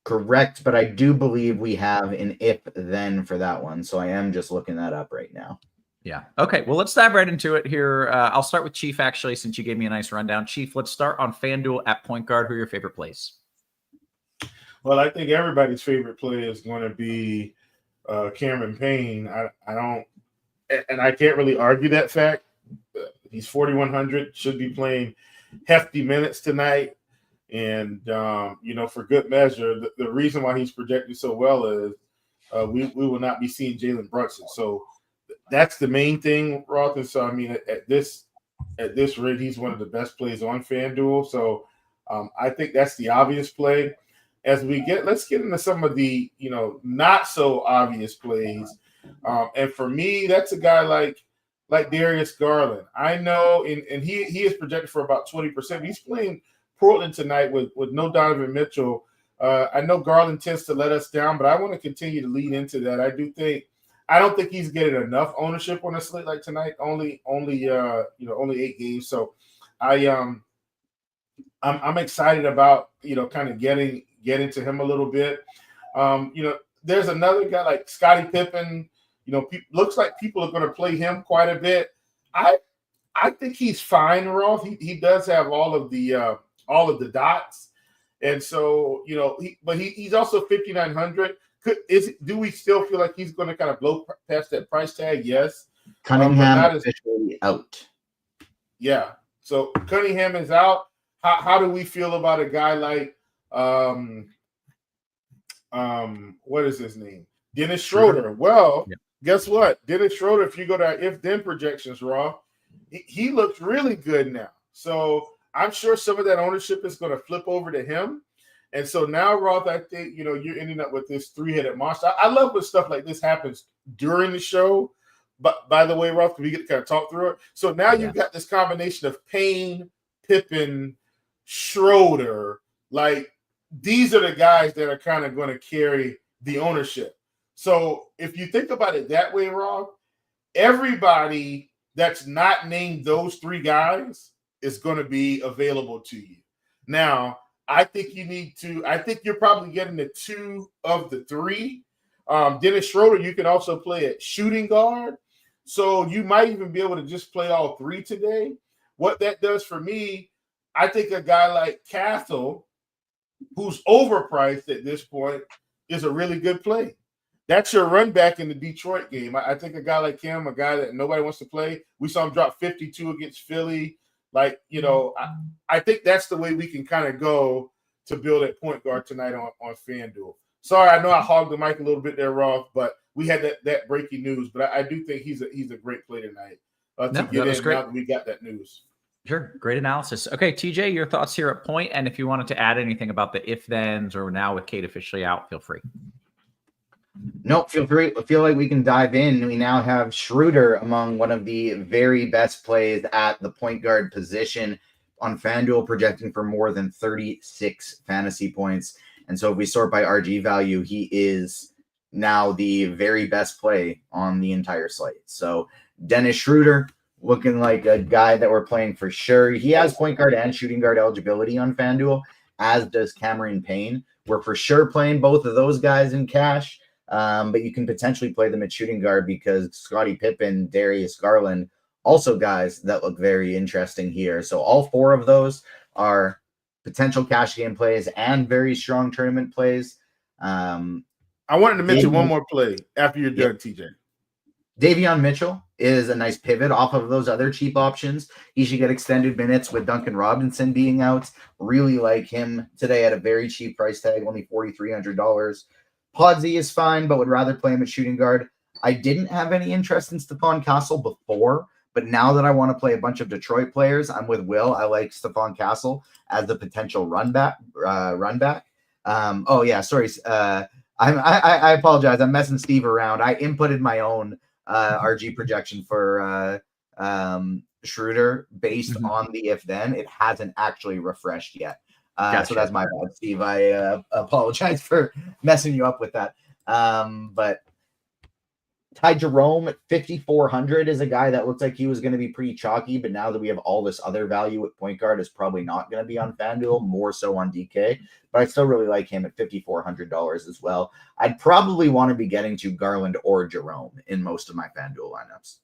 Correct, but I do believe we have an if-then for that one. So I am just looking that up right now. Yeah. Okay, well, let's dive right into it here. I'll start with Chief, actually, since you gave me a nice rundown. Chief, let's start on FanDuel at point guard. Who are your favorite plays? Well, I think everybody's favorite play is going to be Cameron Payne. I can't really argue that fact. He's 4,100, should be playing hefty minutes tonight. And, for good measure, the reason why he's projected so well is we will not be seeing Jalen Brunson. So that's the main thing, Roth. And so, at this rate, he's one of the best plays on FanDuel. So I think that's the obvious play. Let's get into some of the, not so obvious plays. And for me, that's a guy like Darius Garland. I know, and he is projected for about 20%. He's playing Portland tonight with no Donovan Mitchell. I know Garland tends to let us down, but I want to continue to lead into that. I don't think he's getting enough ownership on a slate like tonight. Only 8 games. So I'm excited about kind of getting to him a little bit. There's another guy like Scottie Pippen. Looks like people are going to play him quite a bit. I think he's fine, Roth. He does have all of the dots, and so he's also 5,900. Do we still feel like he's going to kind of blow past that price tag? Yes. Cunningham officially out. Yeah. So Cunningham is out. How do we feel about a guy like what is his name? Dennis Schroeder. Well, Guess what? Dennis Schroeder, if you go to our if-then projections, Raw, he looks really good now. So I'm sure some of that ownership is going to flip over to him. And so now, Roth, I think, you're ending up with this three-headed monster. I love when stuff like this happens during the show. But by the way, Roth, we get to kind of talk through it. So now you've got this combination of Payne, Pippen, Schroeder. Like, these are the guys that are kind of going to carry the ownership. So if you think about it that way, Rob, everybody that's not named those three guys is going to be available to you. Now, I think you're probably getting the two of the three. Dennis Schroeder, you can also play at shooting guard. So you might even be able to just play all three today. What that does for me, I think a guy like Castle, who's overpriced at this point, is a really good play. That's your run back in the Detroit game. I think a guy like him, a guy that nobody wants to play, we saw him drop 52 against Philly. I think that's the way we can kind of go to build at point guard tonight on FanDuel. Sorry, I know I hogged the mic a little bit there, Roth, but we had that breaking news. But I do think he's a great play tonight to get in now that we got that news. Sure. Great analysis. Okay, TJ, your thoughts here at point. And if you wanted to add anything about the if-thens or now with Kate officially out, feel free. Nope, feel free. I feel like we can dive in. We now have Schroeder among one of the very best plays at the point guard position on FanDuel, projecting for more than 36 fantasy points. And so if we sort by RG value, he is now the very best play on the entire slate. So Dennis Schroeder looking like a guy that we're playing for sure. He has point guard and shooting guard eligibility on FanDuel, as does Cameron Payne. We're for sure playing both of those guys in cash, but you can potentially play them at shooting guard because Scottie Pippen, Darius Garland, also guys that look very interesting here. So all four of those are potential cash game plays and very strong tournament plays. I wanted to mention one more play after you're done, TJ. Davion Mitchell is a nice pivot off of those other cheap options. He should get extended minutes with Duncan Robinson being out. Really like him today at a very cheap price tag, only $4,300. Podsy is fine, but would rather play him at shooting guard. I didn't have any interest in Stephon Castle before, but now that I want to play a bunch of Detroit players, I'm with Will. I like Stephon Castle as the potential run back. I apologize. I'm messing Steve around. I inputted my own RG projection for Schroeder based on the if-then. It hasn't actually refreshed yet. Gotcha. So that's my bad, Steve. I apologize for messing you up with that. But Ty Jerome at 5,400 is a guy that looks like he was going to be pretty chalky, but now that we have all this other value at point guard, is probably not going to be on FanDuel, more so on DK. But I still really like him at $5,400 as well. I'd probably want to be getting to Garland or Jerome in most of my FanDuel lineups.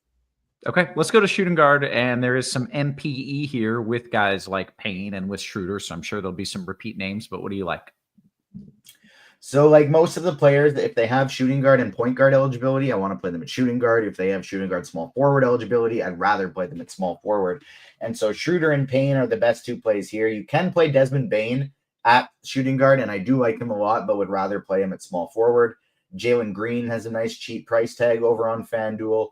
Okay, let's go to shooting guard, and there is some MPE here with guys like Payne and with Schroeder, so I'm sure there'll be some repeat names, but what do you like? So like most of the players, if they have shooting guard and point guard eligibility, I want to play them at shooting guard. If they have shooting guard small forward eligibility, I'd rather play them at small forward. And so Schroeder and Payne are the best two plays here. You can play Desmond Bane at shooting guard, and I do like him a lot, but would rather play him at small forward. Jalen Green has a nice cheap price tag over on FanDuel.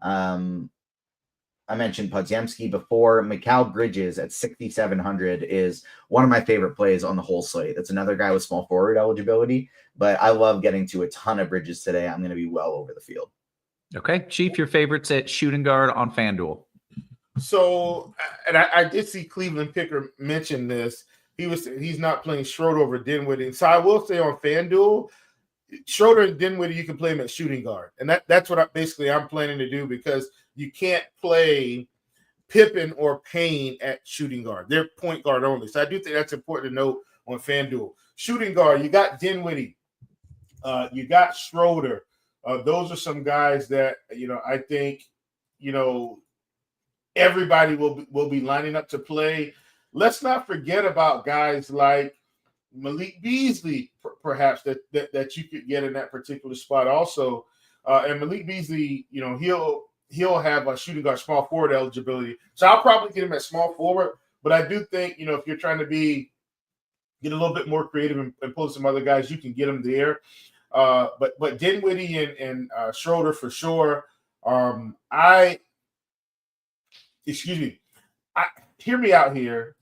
I mentioned Podziemski before. Mikal Bridges at 6,700 is one of my favorite plays on the whole slate. That's another guy with small forward eligibility, but I love getting to a ton of Bridges today. I'm going to be well over the field. Okay, Chief, your favorites at shooting guard on FanDuel. So, and I did see Cleveland Picker mention this. He's not playing Schroeder over Dinwiddie. So I will say on FanDuel, Schroeder and Dinwiddie, you can play him at shooting guard. And that's what I'm planning to do, because you can't play Pippen or Payne at shooting guard. They're point guard only. So I do think that's important to note on FanDuel. Shooting guard, you got Dinwiddie. You got Schroeder. Those are some guys that, I think, everybody will be lining up to play. Let's not forget about guys like Malik Beasley, perhaps, that you could get in that particular spot also. And Malik Beasley, he'll have a shooting guard small forward eligibility. So I'll probably get him at small forward. But I do think, if you're trying to get a little bit more creative and pull some other guys, you can get them there. But Dinwiddie and Schroeder for sure. Hear me out here.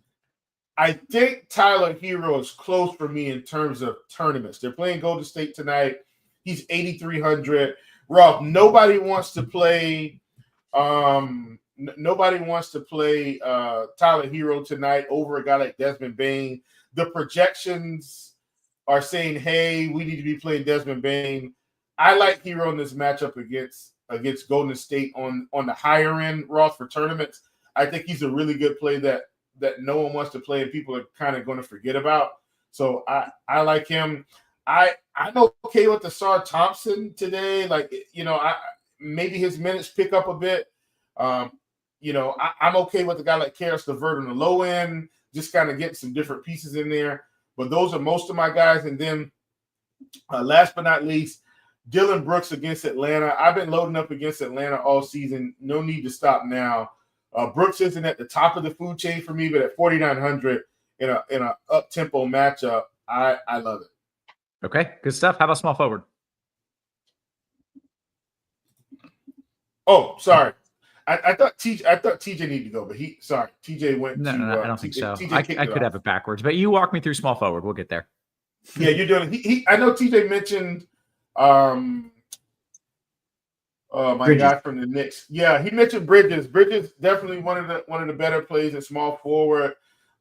I think Tyler Hero is close for me in terms of tournaments. They're playing Golden State tonight. He's 8,300. Rob, nobody wants to play Tyler Hero tonight over a guy like Desmond Bane. The projections are saying, hey, we need to be playing Desmond Bane. I like Hero in this matchup against Golden State on the higher end, Roth, for tournaments. I think he's a really good play that no one wants to play and people are kind of going to forget about. So I like him. I'm okay with the Asar Thompson today. Maybe his minutes pick up a bit. I'm okay with a guy like Karis LeVert on the low end, just kind of getting some different pieces in there. But those are most of my guys. And then last but not least, Dylan Brooks against Atlanta. I've been loading up against Atlanta all season. No need to stop now. Brooks isn't at the top of the food chain for me, but at 4,900, in a up tempo matchup. I love it. Okay, good stuff. How about small forward? Oh, sorry. I thought TJ needed to go, but TJ went No, to. I don't think so. TJ I could have it backwards, but you walk me through small forward. We'll get there. Yeah, you're doing it. I know TJ mentioned Bridges. guy from the Knicks. Yeah, he mentioned Bridges. Bridges definitely one of the better plays at small forward.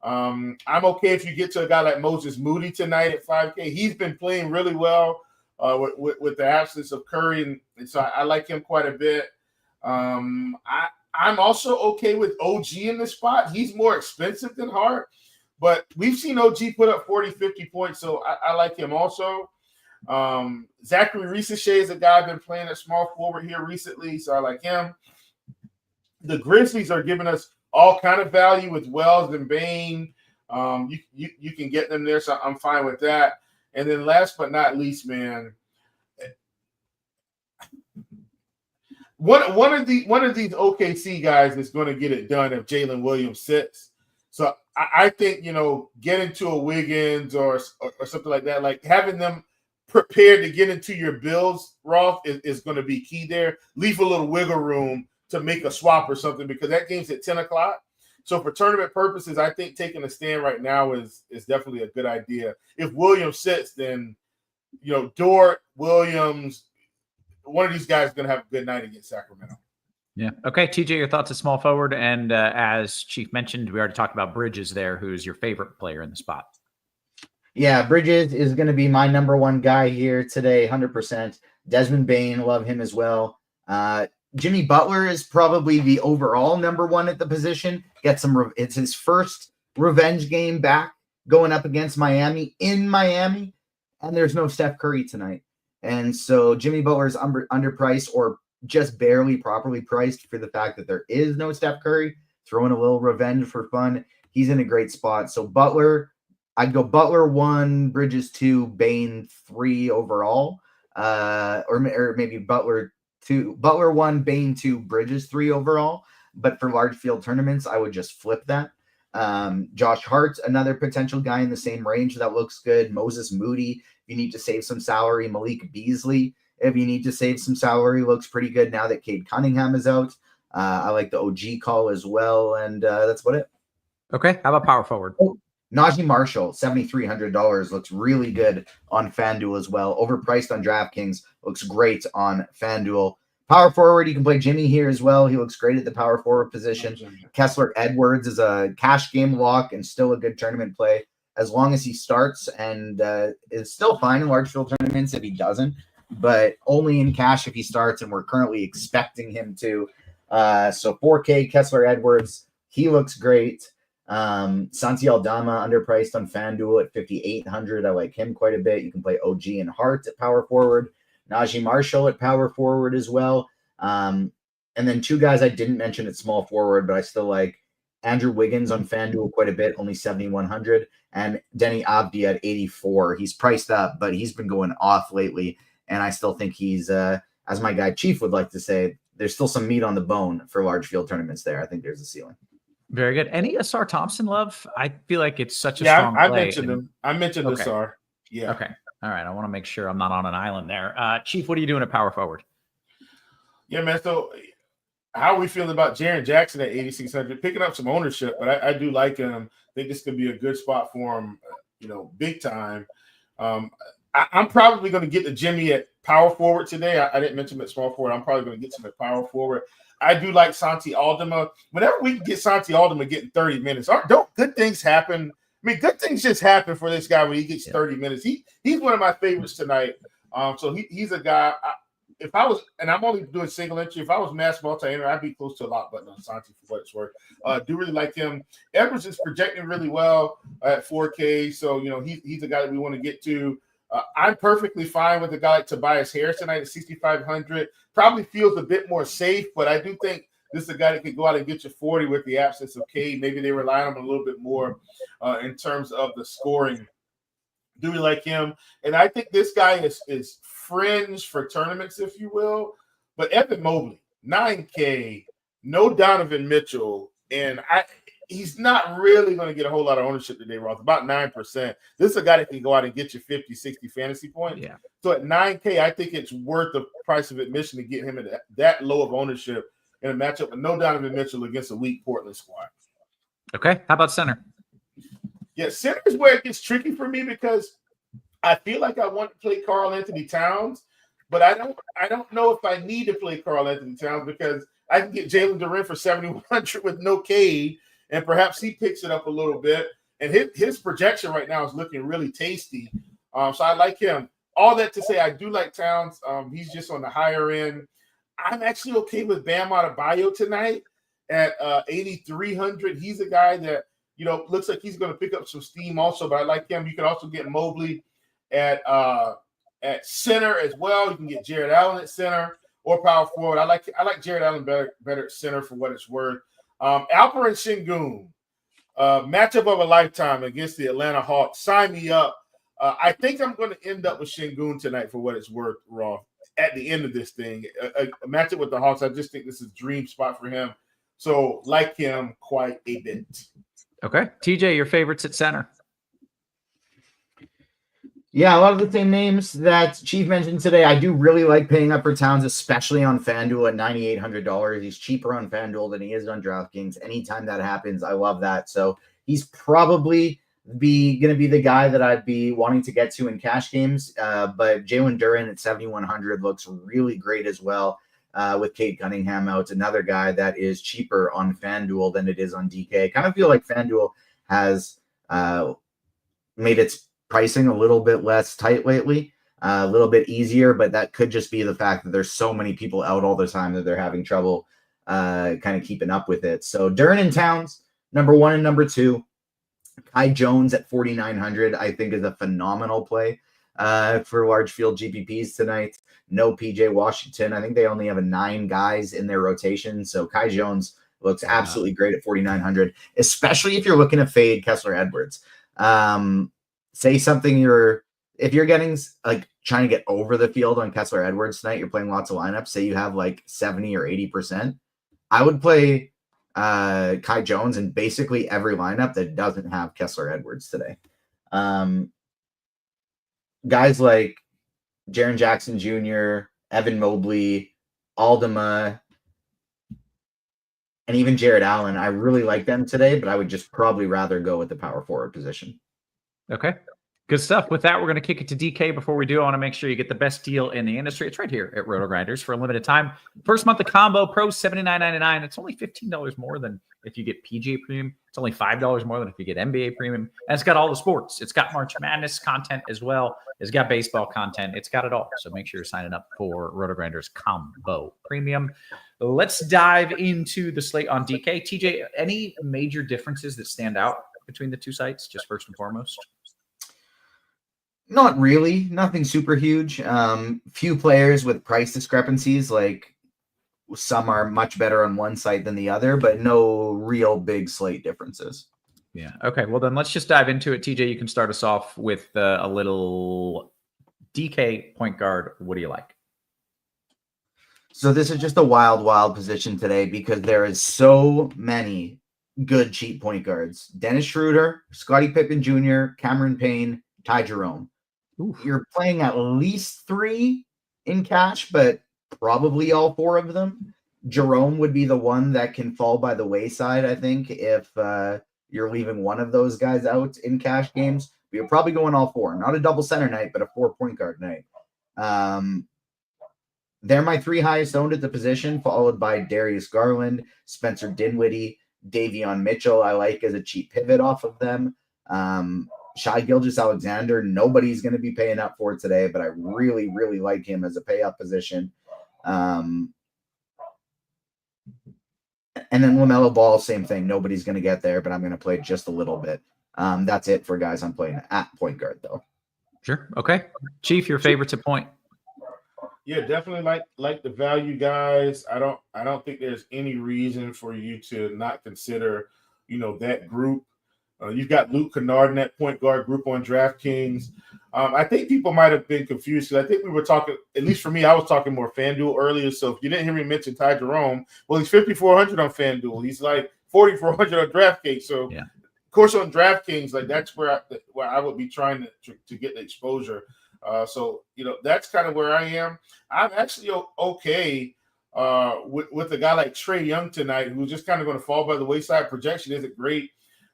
I'm okay if you get to a guy like Moses Moody tonight at 5K. He's been playing really well with the absence of Curry, and so I like him quite a bit. I'm also okay with OG in this spot. He's more expensive than Hart, but we've seen OG put up 40, 50 points, so I like him also. Zachary Ricochet is a guy I've been playing at small forward here recently, so I like him. The Grizzlies are giving us all kind of value with Wells and Bain. You can get them there, so I'm fine with that. And then last but not least, man, one of these OKC guys is going to get it done if Jalen Williams sits. So I think, getting to a Wiggins or something like that, like having them prepared to get into your builds, Roth, is going to be key there. Leave a little wiggle room to make a swap or something, because that game's at 10 o'clock. So for tournament purposes, I think taking a stand right now is definitely a good idea. If Williams sits, then, Dort, Williams, one of these guys is going to have a good night against Sacramento. Yeah. Okay, TJ, your thoughts as small forward. And as Chief mentioned, we already talked about Bridges there, who's your favorite player in the spot. Yeah, Bridges is going to be my number one guy here today, 100%. Desmond Bain, love him as well. Jimmy Butler is probably the overall number one at the position. It's his first revenge game back going up against Miami in Miami, and there's no Steph Curry tonight. And so Jimmy Butler is underpriced or just barely properly priced for the fact that there is no Steph Curry. Throwing a little revenge for fun. He's in a great spot. So Butler, I'd go Butler 1, Bridges 2, Bain 3 overall. Or maybe Butler 1, Bain 2, Bridges 3 overall. But for large field tournaments, I would just flip that. Josh Hart, another potential guy in the same range that looks good. Moses Moody, if you need to save some salary. Malik Beasley, if you need to save some salary, looks pretty good now that Cade Cunningham is out. I like the OG call as well, and that's about it. Okay, how about power forward? Najee Marshall, $7,300, looks really good on FanDuel as well. Overpriced on DraftKings, looks great on FanDuel. Power forward, you can play Jimmy here as well. He looks great at the power forward position. Kessler Edwards is a cash game lock and still a good tournament play as long as he starts, and is still fine in large field tournaments if he doesn't, but only in cash if he starts, and we're currently expecting him to. So 4K Kessler Edwards, he looks great. Santi Aldama underpriced on FanDuel at $5,800. I like him quite a bit. You can play OG and Hart at power forward. Najee Marshall at power forward as well. And then two guys I didn't mention at small forward, but I still like Andrew Wiggins on FanDuel quite a bit, only $7,100, and Denny Abdi at $84. He's priced up, but he's been going off lately, and I still think he's, as my guy Chief would like to say, there's still some meat on the bone for large field tournaments there. I think there's a ceiling. Very good. Any Asar Thompson love? I feel like it's such a strong play. I mentioned him. I mentioned Asar. Yeah. Okay. All right. I want to make sure I'm not on an island there. Chief, what are you doing at power forward? Yeah, man. So how are we feeling about Jaren Jackson at 8,600? Picking up some ownership, but I do like him. I think this could be a good spot for him, big time. I'm probably going to get the Jimmy at power forward today. I didn't mention him at small forward. I'm probably going to get some at power forward. I do like Santi Aldama. Whenever we can get Santi Aldama getting 30 minutes, don't good things happen? I mean, good things just happen for this guy when he gets 30 minutes. He's one of my favorites tonight. So he's a guy. If I was, and I'm only doing single entry, if I was mass multi-enter, I'd be close to a lot button on Santi for what it's worth. Do really like him. Edwards is projecting really well at 4K. So, he's a guy that we want to get to. I'm perfectly fine with a guy like Tobias Harris tonight at 6,500. Probably feels a bit more safe, but I do think this is a guy that could go out and get you 40 with the absence of Cade. Maybe they rely on him a little bit more in terms of the scoring. Do we like him? And I think this guy is fringe for tournaments, if you will. But Evan Mobley, 9K, no Donovan Mitchell. And he's not really going to get a whole lot of ownership today, Roth. About 9%. This is a guy that can go out and get you 50, 60 fantasy points. Yeah. So at 9K, I think it's worth the price of admission to get him at that low of ownership in a matchup with no Donovan Mitchell against a weak Portland squad. Okay. How about center? Yeah, center is where it gets tricky for me because I feel like I want to play Karl Anthony Towns, but I don't know if I need to play Karl Anthony Towns because I can get Jalen Duren for 7,100 with no Cade, and perhaps he picks it up a little bit. And his projection right now is looking really tasty. So I like him. All that to say, I do like Towns. He's just on the higher end. I'm actually okay with Bam Adebayo tonight at 8,300. He's a guy that, looks like he's going to pick up some steam also, but I like him. You can also get Mobley at center as well. You can get Jared Allen at center or power forward. I like Jared Allen better at center for what it's worth. Alperen Sengun, matchup of a lifetime against the Atlanta Hawks. Sign me up. I think I'm going to end up with Sengun tonight for what it's worth, Raw. At the end of this thing, a matchup with the Hawks, I just think this is a dream spot for him. So like him quite a bit. Okay. TJ, your favorites at center? Yeah, a lot of the same names that Chief mentioned today. I do really like paying up for Towns, especially on FanDuel at $9,800. He's cheaper on FanDuel than he is on DraftKings. Anytime that happens, I love that. So he's probably going to be the guy that I'd be wanting to get to in cash games. But Jalen Duren at 7,100 looks really great as well. With Cade Cunningham out, another guy that is cheaper on FanDuel than it is on DK. I kind of feel like FanDuel has made its pricing a little bit less tight lately, a little bit easier, but that could just be the fact that there's so many people out all the time that they're having trouble kind of keeping up with it. So Duren and Towns, number 1 and number 2. Kai Jones at 4,900, I think is a phenomenal play for large field GPPs tonight. No PJ Washington. I think they only have 9 guys in their rotation. So Kai Jones looks absolutely great at 4,900, especially if you're looking to fade Kessler Edwards. Say something if you're getting like trying to get over the field on Kessler Edwards tonight, you're playing lots of lineups. Say you have like 70 or 80%. I would play Kai Jones in basically every lineup that doesn't have Kessler Edwards today. Guys like Jaren Jackson Jr., Evan Mobley, Aldama, and even Jared Allen. I really like them today, but I would just probably rather go with the power forward position. Okay. Good stuff. With that, we're going to kick it to DK. Before we do, I want to make sure you get the best deal in the industry. It's right here at RotoGrinders for a limited time. First month of combo pro $79.99. It's only $15 more than if you get PGA Premium. It's only $5 more than if you get NBA Premium. And it's got all the sports. It's got March Madness content as well. It's got baseball content. It's got it all. So make sure you're signing up for RotoGrinders Combo Premium. Let's dive into the slate on DK. TJ, any major differences that stand out between the two sites, just first and foremost? Not really. Nothing super huge. Few players with price discrepancies, like some are much better on one site than the other, but no real big slate differences. Yeah. Okay. Well, then let's just dive into it. TJ, you can start us off with a little DK point guard. What do you like? So this is just a wild position today because there is so many good cheap point guards. Dennis Schroeder, Scottie Pippen Jr., Cameron Payne, Ty Jerome. Oof. You're playing at least 3 in cash, but probably all 4 of them. Jerome would be the one that can fall by the wayside, I think, if you're leaving one of those guys out in cash games. But you're probably going all 4. Not a double center night, but a 4 point guard night. They're my 3 highest owned at the position, followed by Darius Garland, Spencer Dinwiddie, Davion Mitchell. I like as a cheap pivot off of them. Shai Gilgeous-Alexander, nobody's going to be paying up for today, but I really, really like him as a pay-up position. And then LaMelo Ball, same thing. Nobody's going to get there, but I'm going to play just a little bit. That's it for guys I'm playing at point guard, though. Sure. Okay. Chief, your favorites at point? Yeah, definitely like the value guys. I don't think there's any reason for you to not consider, that group. You've got Luke Kennard in that point guard group on DraftKings. I think people might have been confused because I think we were talking, at least for me, I was talking more FanDuel earlier. So if you didn't hear me mention Ty Jerome, well, he's 5,400 on FanDuel. He's like 4,400 on DraftKings. So, yeah. of course, on DraftKings, like that's where I would be trying to get the exposure. So, that's kind of where I am. I'm actually okay with a guy like Trae Young tonight, who's just kind of going to fall by the wayside. Projection isn't great,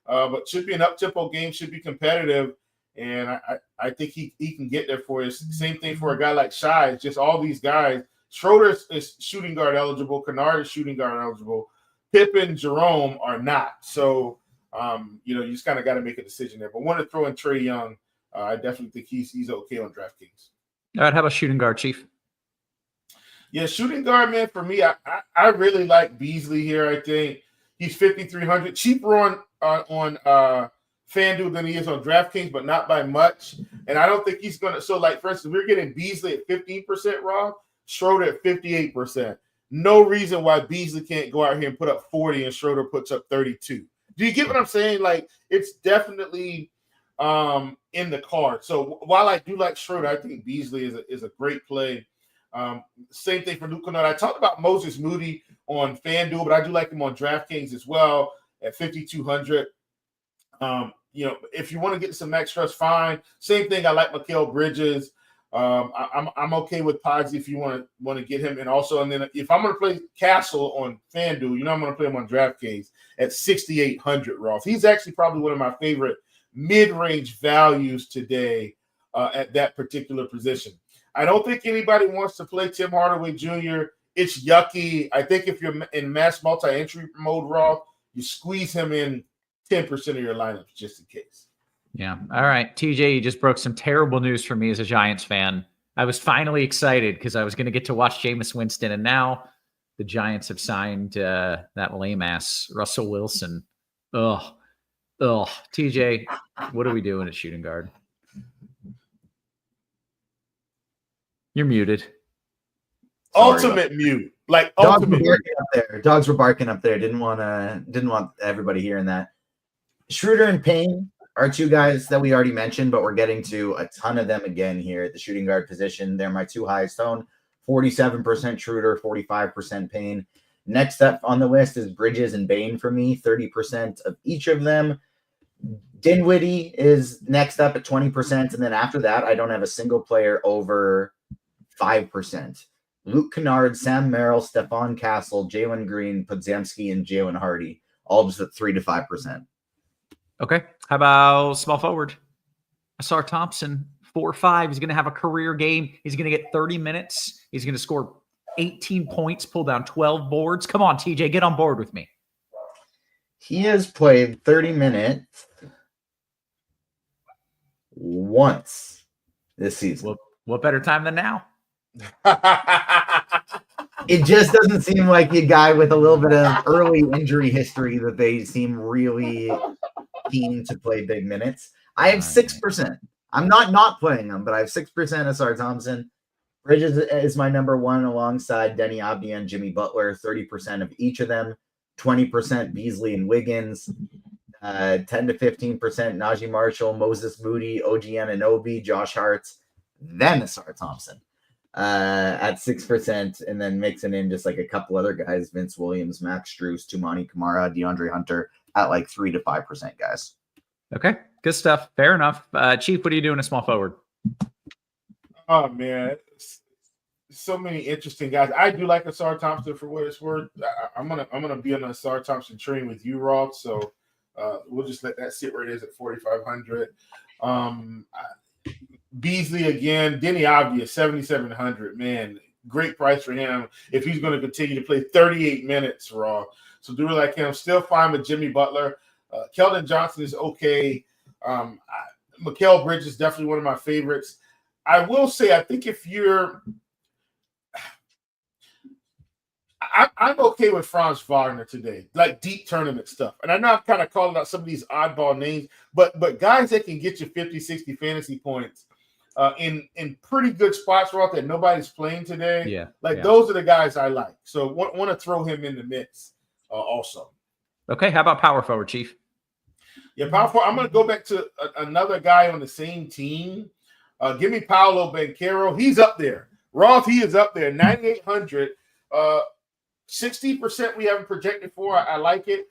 but should be an up-tempo game, should be competitive. And I think he can get there for you. Same thing for a guy like Shai. It's just all these guys. Schroeder is shooting guard eligible. Kennard is shooting guard eligible. Pippen, Jerome are not. So, you just kind of got to make a decision there. But want to throw in Trae Young. I definitely think he's okay on DraftKings. All right, how about shooting guard, Chief? Yeah, shooting guard, man, for me, I really like Beasley here, I think. He's 5,300. Cheaper on FanDuel than he is on DraftKings, but not by much. And I don't think he's going to – so, like, for instance, we're getting Beasley at 15% raw, Schroeder at 58%. No reason why Beasley can't go out here and put up 40 and Schroeder puts up 32. Do you get what I'm saying? Like, it's definitely in the card. So, while I do like Schroeder, I think Beasley is a great play. Same thing for Luke Kennard. I talked about Moses Moody on FanDuel, but I do like him on DraftKings as well at 5,200. If you want to get some max trust, fine. Same thing. I like Mikal Bridges. I'm okay with Podsy if you want to get him. And then if I'm going to play Castle on FanDuel, I'm going to play him on DraftKings at 6,800 Roth. He's actually probably one of my favorite mid-range values today at that particular position. I don't think anybody wants to play Tim Hardaway Jr. It's yucky. I think if you're in mass multi-entry mode, Roth, you squeeze him in 10% of your lineups just in case. Yeah. All right. TJ, you just broke some terrible news for me as a Giants fan. I was finally excited because I was going to get to watch Jameis Winston, and now the Giants have signed that lame-ass Russell Wilson. Ugh. TJ, what are we doing at shooting guard? You're muted. Sorry. Ultimate mute. Like dogs ultimate were barking up there. Dogs were barking up there. Didn't want everybody hearing that. Schroeder and Payne are two guys that we already mentioned, but we're getting to a ton of them again here at the shooting guard position. They're my two highest owned. 47% Schroeder, 45% Payne. Next up on the list is Bridges and Bane for me, 30% of each of them. Dinwiddie is next up at 20%, and then after that, I don't have a single player over 5%. Luke Kennard, Sam Merrill, Stephon Castle, Jalen Green, Podziemski, and Jalen Hardy, all just at 3 to 5%. Okay. How about small forward? Asar Thompson, 4-5. He's going to have a career game. He's going to get 30 minutes. He's going to score 18 points, pull down 12 boards. Come on, TJ, get on board with me. He has played 30 minutes once this season. Well, what better time than now? It just doesn't seem like a guy with a little bit of early injury history that they seem really keen to play big minutes. I have 6%. I'm not playing him, but I have 6% Asar Thompson. Bridges is my number one alongside Denny Avdia and Jimmy Butler, 30% of each of them, 20% Beasley and Wiggins, 10 to 15% Najee Marshall, Moses Moody, OG Anunoby, Josh Hart, then Asar Thompson at 6%, and then mixing in just like a couple other guys, Vince Williams, Max Strus, Tumani Kamara, DeAndre Hunter at like 3 to 5% guys. Okay, good stuff. Fair enough. Chief, what are you doing a small forward? Oh, man. So many interesting guys. I do like Asar Thompson for what it's worth. I'm gonna be on the Asar Thompson train with you, Roth. So we'll just let that sit where it is at 4,500. Beasley again, Denny Avdia 7,700. Man, great price for him if he's going to continue to play 38 minutes raw. So do like him. Still fine with Jimmy Butler. Keldon Johnson is okay. Mikal Bridges is definitely one of my favorites. I will say, I think if you're I'm okay with Franz Wagner today, like deep tournament stuff. And I know I've kind of called out some of these oddball names, but guys that can get you 50, 60 fantasy points in pretty good spots, Roth, that nobody's playing today. Yeah. Those are the guys I like. So want to throw him in the mix also. Okay. How about power forward, Chief? Yeah, power forward. I'm going to go back to another guy on the same team. Give me Paolo Banchero. He's up there. Roth, he is up there. 9,800. 60% we haven't projected for. I like it.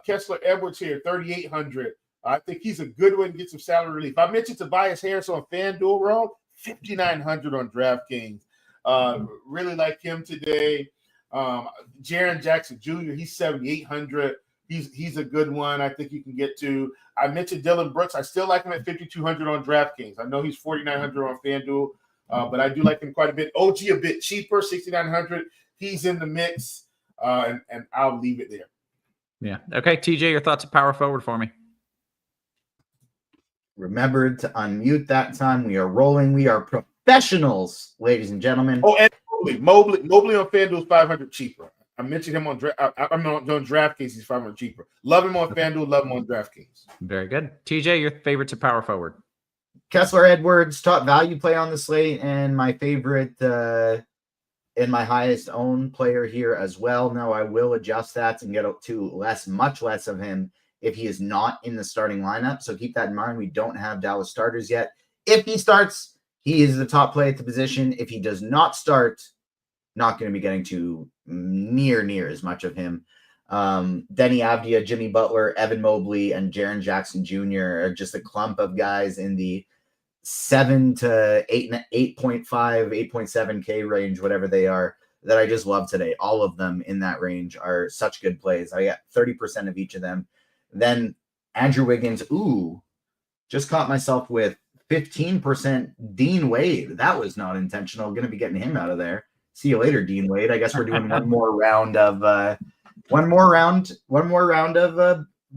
Kessler Edwards here, 3,800. I think he's a good one to get some salary relief. I mentioned Tobias Harris on FanDuel, Rob, 5,900 on DraftKings. Really like him today. Jaren Jackson Jr., he's 7,800. He's a good one. I think you can get to. I mentioned Dylan Brooks. I still like him at 5,200 on DraftKings. I know he's 4,900 on FanDuel, but I do like him quite a bit. OG a bit cheaper, 6,900. He's in the mix, and I'll leave it there. Yeah. Okay, TJ, your thoughts of power forward for me. Remember to unmute that time. We are rolling. We are professionals, ladies and gentlemen. Oh, and Mobley on FanDuel is 500 cheaper. I mentioned him on DraftKings. He's 500 cheaper. Love him on FanDuel. Love him on DraftKings. Very good. TJ, your favorites of power forward. Kessler Edwards, top value play on the slate, and my favorite and my highest owned player here as well. Now I will adjust that and get up to much less of him if he is not in the starting lineup. So keep that in mind. We don't have Dallas starters yet. If he starts, he is the top play at the position. If he does not start, not going to be getting to near as much of him. Denny Avdia, Jimmy Butler, Evan Mobley, and Jaren Jackson Jr. are just a clump of guys in the 7 to 8.5, 8.7K range, whatever they are, that I just love today. All of them in that range are such good plays. I got 30% of each of them. Then Andrew Wiggins, just caught myself with 15% Dean Wade. That was not intentional. Going to be getting him out of there. See you later, Dean Wade. I guess we're doing one more round of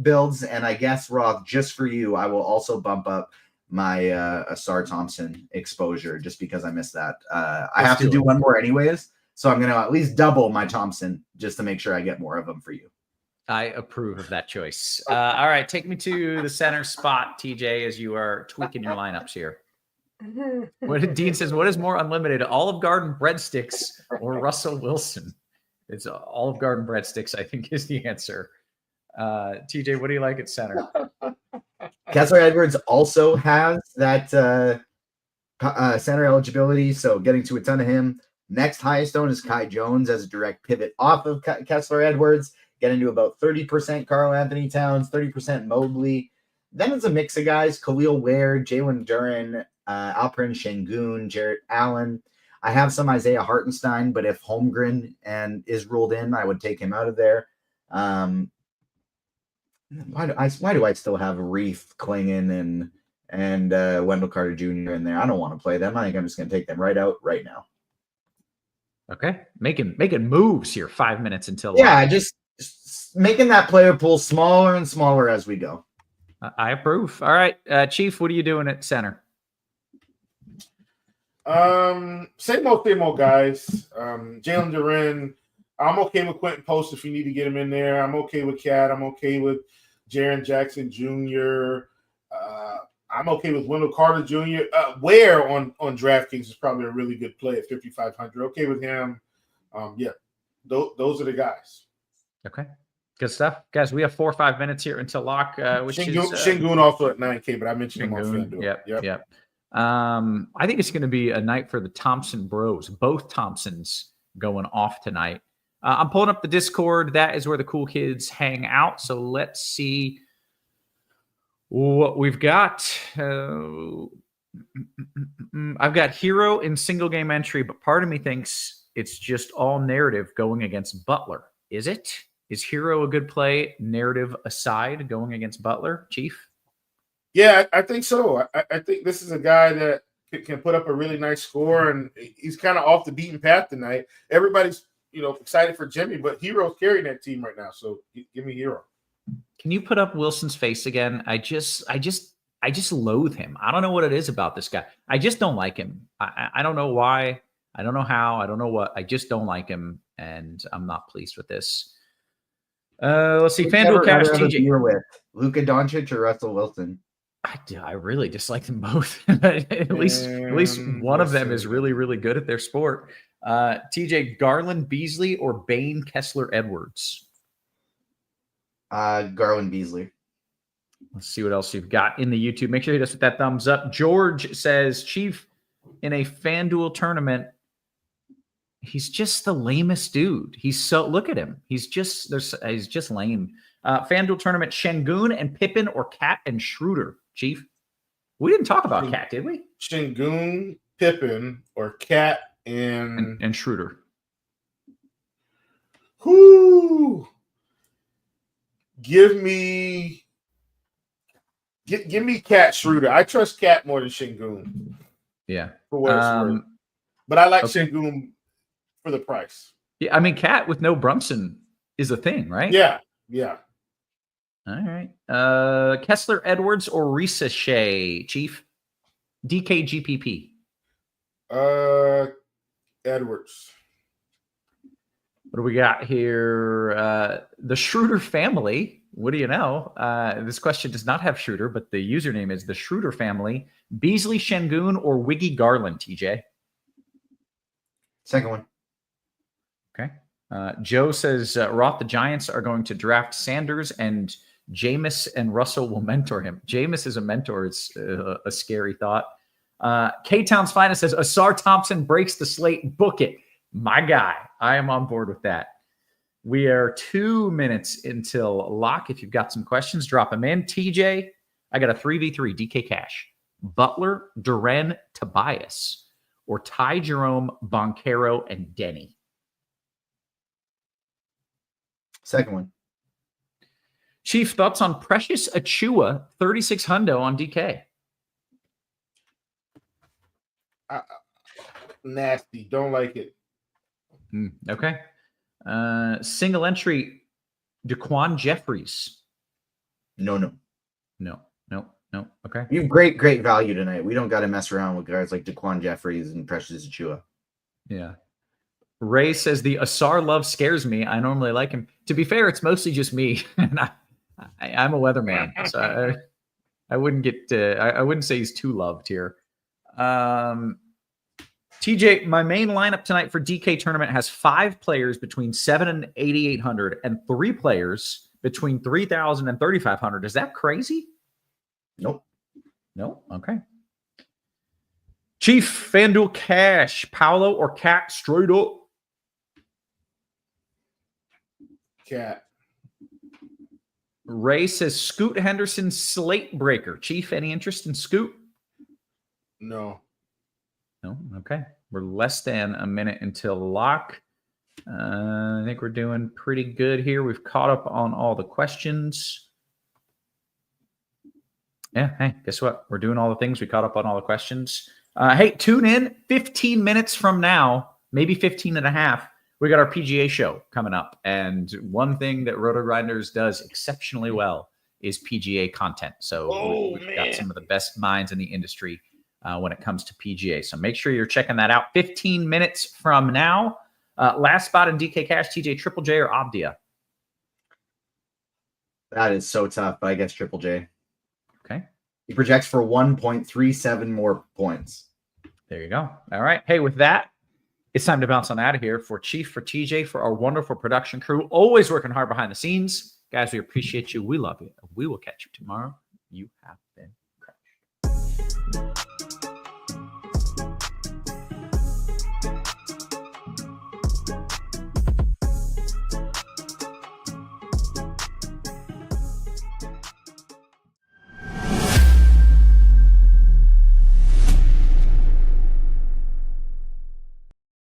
builds, and I guess Roth, just for you, I will also bump up my Asar Thompson exposure just because I missed that. I have to do one more anyways, so I'm going to at least double my Thompson just to make sure I get more of them for you. I approve of that choice. All right, take me to the center spot, TJ, as you are tweaking your lineups here. What Dean says, what is more unlimited, Olive Garden breadsticks or Russell Wilson? It's Olive Garden breadsticks, I think, is the answer. TJ, what do you like at center? Kessler Edwards also has that center eligibility, so getting to a ton of him. Next highest owned is Kai Jones as a direct pivot off of Kessler Edwards, getting to about 30% Karl Anthony Towns, 30% Mobley. Then it's a mix of guys, Khalil Ware, Jalen Duren, Alperen Şengün, Jarrett Allen. I have some Isaiah Hartenstein, but if Holmgren is ruled in, I would take him out of there. Why do I still have Reef, Klingon, and Wendell Carter Jr. in there? I don't want to play them. I think I'm just going to take them right out right now. Okay, making moves here. 5 minutes until just making that player pool smaller and smaller as we go. I approve. All right, Chief, what are you doing at center? Same old guys. Jalen Duren. I'm okay with Quentin Post if you need to get him in there. I'm okay with Cat. I'm okay with Jaren Jackson Jr. I'm okay with Wendell Carter Jr. Ware on DraftKings is probably a really good play at 5,500. Okay with him. Those are the guys. Okay. Good stuff. Guys, we have 4 or 5 minutes here until lock, which Şengün also at 9K, but I mentioned him on FanDuel. Yep. I think it's going to be a night for the Thompson bros. Both Thompsons going off tonight. I'm pulling up the Discord. That is where the cool kids hang out. So let's see what we've got. I've got Hero in single game entry, but part of me thinks it's just all narrative going against Butler. Is it? Is Hero a good play, narrative aside, going against Butler, Chief? Yeah, I think so. I think this is a guy that can put up a really nice score, and he's kind of off the beaten path tonight. Everybody's excited for Jimmy, but Hero's carrying that team right now. So give me Hero. Can you put up Wilson's face again? I just loathe him. I don't know what it is about this guy. I just don't like him. I don't know why. I don't know how. I don't know what. I just don't like him, and I'm not pleased with this. Let's see. FanDuel Cash TJ with Luka Doncic or Russell Wilson. I really dislike them both. at least one of them is really, really good at their sport. TJ, Garland Beasley or Bane Kessler Edwards? Garland Beasley. Let's see what else you've got in the YouTube. Make sure you hit us with that thumbs up. George says, Chief, in a FanDuel tournament, He's just the lamest dude. Look at him. He's just lame. FanDuel tournament, Şengün and Pippen or Cat and Schroeder, Chief? We didn't talk about Cat, did we? Şengün, Pippen, or Cat and Schroeder. Whoo! Give me Cat Schroeder. I trust Cat more than Şengün. Yeah. For what it's worth. But I like Şengün for the price. Yeah, I mean, Cat with no Brunson is a thing, right? Yeah. All right. Kessler Edwards or Ricochet, Chief? DKGPP. Edwards. What do we got here? The Schroeder family. What do you know? This question does not have Schroeder, but the username is the Schroeder family. Beasley, Şengün, or Wiggy Garland, TJ? Second one. Okay. Joe says, Roth, the Giants are going to draft Sanders, and Jameis and Russell will mentor him. Jameis is a mentor. It's a scary thought. K-Town's Finest says, Asar Thompson breaks the slate. Book it. My guy. I am on board with that. We are 2 minutes until lock. If you've got some questions, drop them in. TJ, I got a 3v3 DK Cash. Butler, Duren, Tobias, or Ty Jerome, Boncaro, and Denny. Second one. Chief, thoughts on Precious Achua, 36 hundo on DK? Nasty. Don't like it. Okay. Single entry, Daquan Jeffries. No. Okay. You have great value tonight. We don't got to mess around with guys like Daquan Jeffries and Precious Achua. Yeah. Ray says the Asar love scares me. I normally like him. To be fair, it's mostly just me, and I'm a weatherman, so I wouldn't get. I wouldn't say he's too loved here. TJ, my main lineup tonight for DK tournament has 5 players between 7 and 8,800, and 3 players between 3,000 and 3,500. Is that crazy? Nope. No. Okay. Chief, FanDuel Cash, Paolo or Cat straight up? Cat. Ray says Scoot Henderson slate breaker. Chief, any interest in Scoot? No. Okay. We're less than a minute until lock. I think we're doing pretty good here. We've caught up on all the questions. Yeah. Hey, guess what? We're doing all the things. We caught up on all the questions. Hey, tune in 15 minutes from now, maybe 15 and a half. We got our PGA show coming up. And one thing that RotoGrinders does exceptionally well is PGA content. So we've got some of the best minds in the industry when it comes to PGA. So make sure you're checking that out 15 minutes from now. Last spot in DK Cash, TJ, Triple J or Abdia? That is so tough, but I guess Triple J. Okay. He projects for 1.37 more points. There you go. All right. Hey, with that, it's time to bounce on out of here. For Chief, for TJ, for our wonderful production crew, always working hard behind the scenes. Guys, we appreciate you. We love you. We will catch you tomorrow. You have